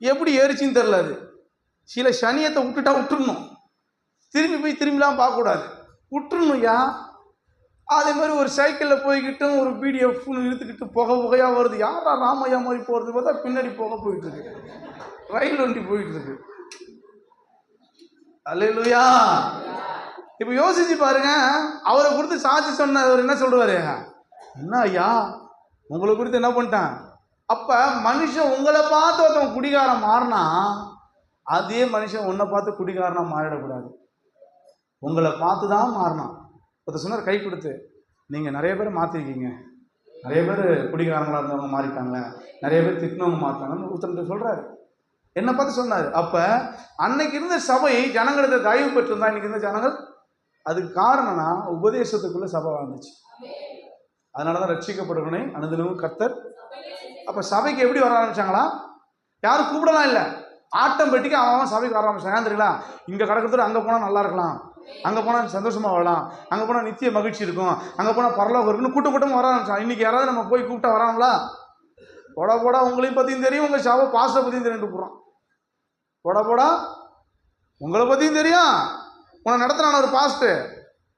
எப்படி ஏறிச்சின்னு தெரில. அது சில சனியத்தை விட்டுடணும், திரும்பி போய் திரும்பிலாம் பார்க்கக்கூடாது, விட்டுருணும்யா. அதே மாதிரி ஒரு சைக்கிளில் போய்கிட்டும் ஒரு பிடிஎஃப்னு இழுத்துக்கிட்டு புகையா வருது. யாரா ராமையா மாதிரி போகிறது பார்த்தா பின்னாடி போயிட்டு இருக்கு, ரயில் வண்டி போயிட்டு இருக்கு. அல்லேலூயா. இப்போ யோசிச்சு பாருங்க, அவரை குறித்து சாட்சி சொன்ன அவர் என்ன சொல்றாரு? என்ன ஐயா உங்களை குறித்து என்ன பண்ணிட்டான்? அப்ப மனுஷன் உங்களை பார்த்து ஒருத்தவன் குடிகாரன் மாறினா, அதே மனுஷன் உன்னை பார்த்து குடிகாரனா மாறிடக்கூடாது. உங்களை பார்த்து தான் மாறினான். ஒருத்தர் சொன்னார் கை கொடுத்து, நீங்க நிறைய பேர் மாத்திருக்கீங்க, நிறைய பேர் குடிகாரங்களா இருந்தவங்க மாறிட்டாங்க, நிறைய பேர் திட்டினவங்க மாறிட்டாங்கன்னு ஒருத்தர் சொல்றாரு. என்ன பார்த்து சொன்னாரு. அப்ப அன்னைக்கு இருந்த சபை ஜனங்களுக்கு தயவு பெற்றிருந்தா இன்னைக்கு இருந்த ஜனங்கள். அதுக்கு காரணம்னா உபதேசத்துக்குள்ள சபை வாழ்ந்துச்சு. அதனாலதான் ரட்சிக்கப்படுவனை அனுதினமும் கர்த்தர். அப்ப சபைக்கு எப்படி வர ஆரம்பிச்சாங்களா? யாரும் கூப்பிடலாம் இல்லை, ஆட்டம் பெட்டிக்கு அவன் சபைக்கு வர ஆரம்பிச்சாங்க. தெரியுங்களா? இங்க கடற்கரை அங்க போனா நல்லா இருக்கலாம், அங்க போனா சந்தோஷமா வரலாம், அங்க போனா நித்திய மகிழ்ச்சி இருக்கும், அங்க போனா பரலோகம் இருக்குன்னு கூட்டமா வர ஆரம்பிச்சான். இன்னைக்கு யாராவது நம்ம போய் கூப்பிட்டா வராங்களா? போடா உங்களையும் பத்தியும் தெரியும், உங்க சபை பாஸ்டரை பத்தியும் தெரியும் போறான். போடா உங்களை பத்தியும் தெரியும், உன்னை நடத்தினான ஒரு பாஸ்ட்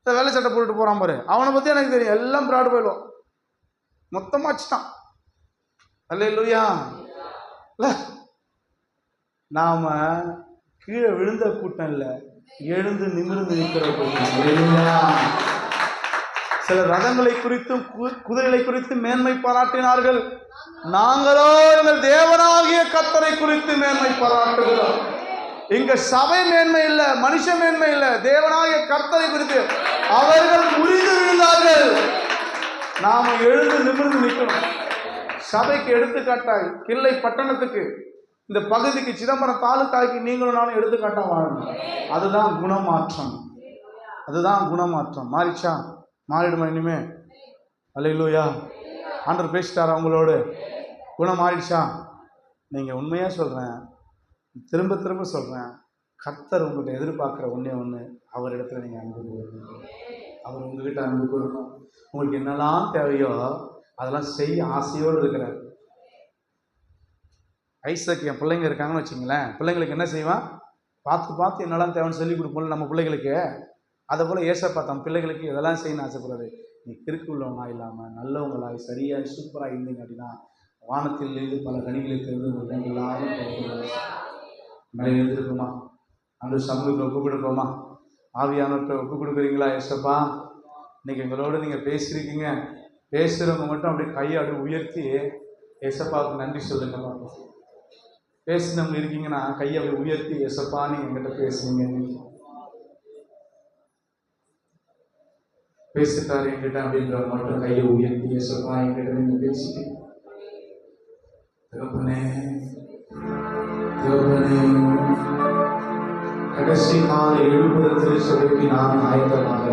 வெள்ளை சட்டை போட்டுட்டு போறான் பாரு, அவனை பத்தி எனக்கு தெரியும், எல்லாம் பிராடு போயிடுவோம், மொத்தமா வச்சுட்டான். அல்லேலூயா. நாம கீழே விழுந்த கூட்டம் இல்ல, எழுந்து நிமிர்ந்து நிற்கிற கூட்டம். சில ரதங்களை குறித்தும் குதிரைகளை குறித்து மேன்மை பாராட்டினார்கள், நாங்களோ எங்கள் தேவனாகிய கர்த்தரை குறித்து மேன்மை பாராட்டுகிறோம். இங்க சபை மேன்மை இல்ல, மனுஷ மேன்மை இல்ல, தேவனாகிய கர்த்தரை குறித்து அவர்கள் முறிந்து விழுந்தார்கள். நாம எழுந்து நிமிர்ந்து நிற்கணும். சபைக்கு எடுத்துக்காட்டாய், கிள்ளை பட்டணத்துக்கு, இந்த பகுதிக்கு, சிதம்பரம் தாலுக்காய்க்கு நீங்களும் நானும் எடுத்துக்காட்டா வாழணும். அதுதான் குணமாற்றம், அதுதான் குணமாற்றம். மாறிச்சா? மாறிடுமா இனிமே? அல்லேலூயா. ஆண்டவர் பேசிட்டாரா உங்களோடு? குணம் மாறிடுச்சா? நீங்க உண்மையா சொல்றேன், திரும்ப சொல்றேன், கர்த்தர் உங்கள்கிட்ட எதிர்பார்க்குற ஒன்று, அவர் இடத்துல நீங்க அன்பு கூறணும். அவர் உங்ககிட்ட அன்பு கூறணும். உங்களுக்கு என்னெல்லாம் தேவையோ அதெல்லாம் செய்ய ஆசையோடு இருக்கிறார். ஐசக் என் பிள்ளைங்க இருக்காங்கன்னு வச்சுங்களேன், பிள்ளைங்களுக்கு என்ன செய்வான்? பார்த்து என்னெல்லாம் தேவைன்னு சொல்லி கொடுப்போம் நம்ம பிள்ளைகளுக்கு. அதை போல் ஏசப்பா தம் பிள்ளைகளுக்கு எதெல்லாம் செய்யணும்னு ஆசைப்படுறாரு. நீ கிறுக்கு உள்ளவங்களா இல்லாமல் நல்லவங்களாய் சரியாக சூப்பராக இருந்தீங்க அப்படின்னா வானத்தில் இருந்து பல கனிகளை தெரிந்து எல்லாரும் நிறைய இருக்குமா? அந்த சமூகத்தை ஒப்பு கொடுப்போமா? ஆவியானவற்றை ஒப்பு கொடுக்குறீங்களா? ஏசப்பா, இன்னைக்கு எங்களோட நீங்கள் பேசியிருக்கீங்க. பேசுகிறவங்க மட்டும் அப்படியே கையை அப்படியே உயர்த்தி ஏசப்பாவுக்கு நன்றி சொல்லுங்கப்பா. பேசினவங்க இருக்கீங்கன்னா கையை அப்படியே உயர்த்தி ஏசப்பா நீங்கள் எங்கிட்ட பேசுனீங்க, பேசிட்டாரு என்கிட்ட அப்படின்ற மட்டும் கையை உயர்த்தி ஏசப்பா என்கிட்ட நீங்கள் பேசிட்டீங்க. தகப்பனே, தகப்பனே, கடைசி கால எழுப்புதல் திருச்சபைக்கு நான் ஆயத்தமாக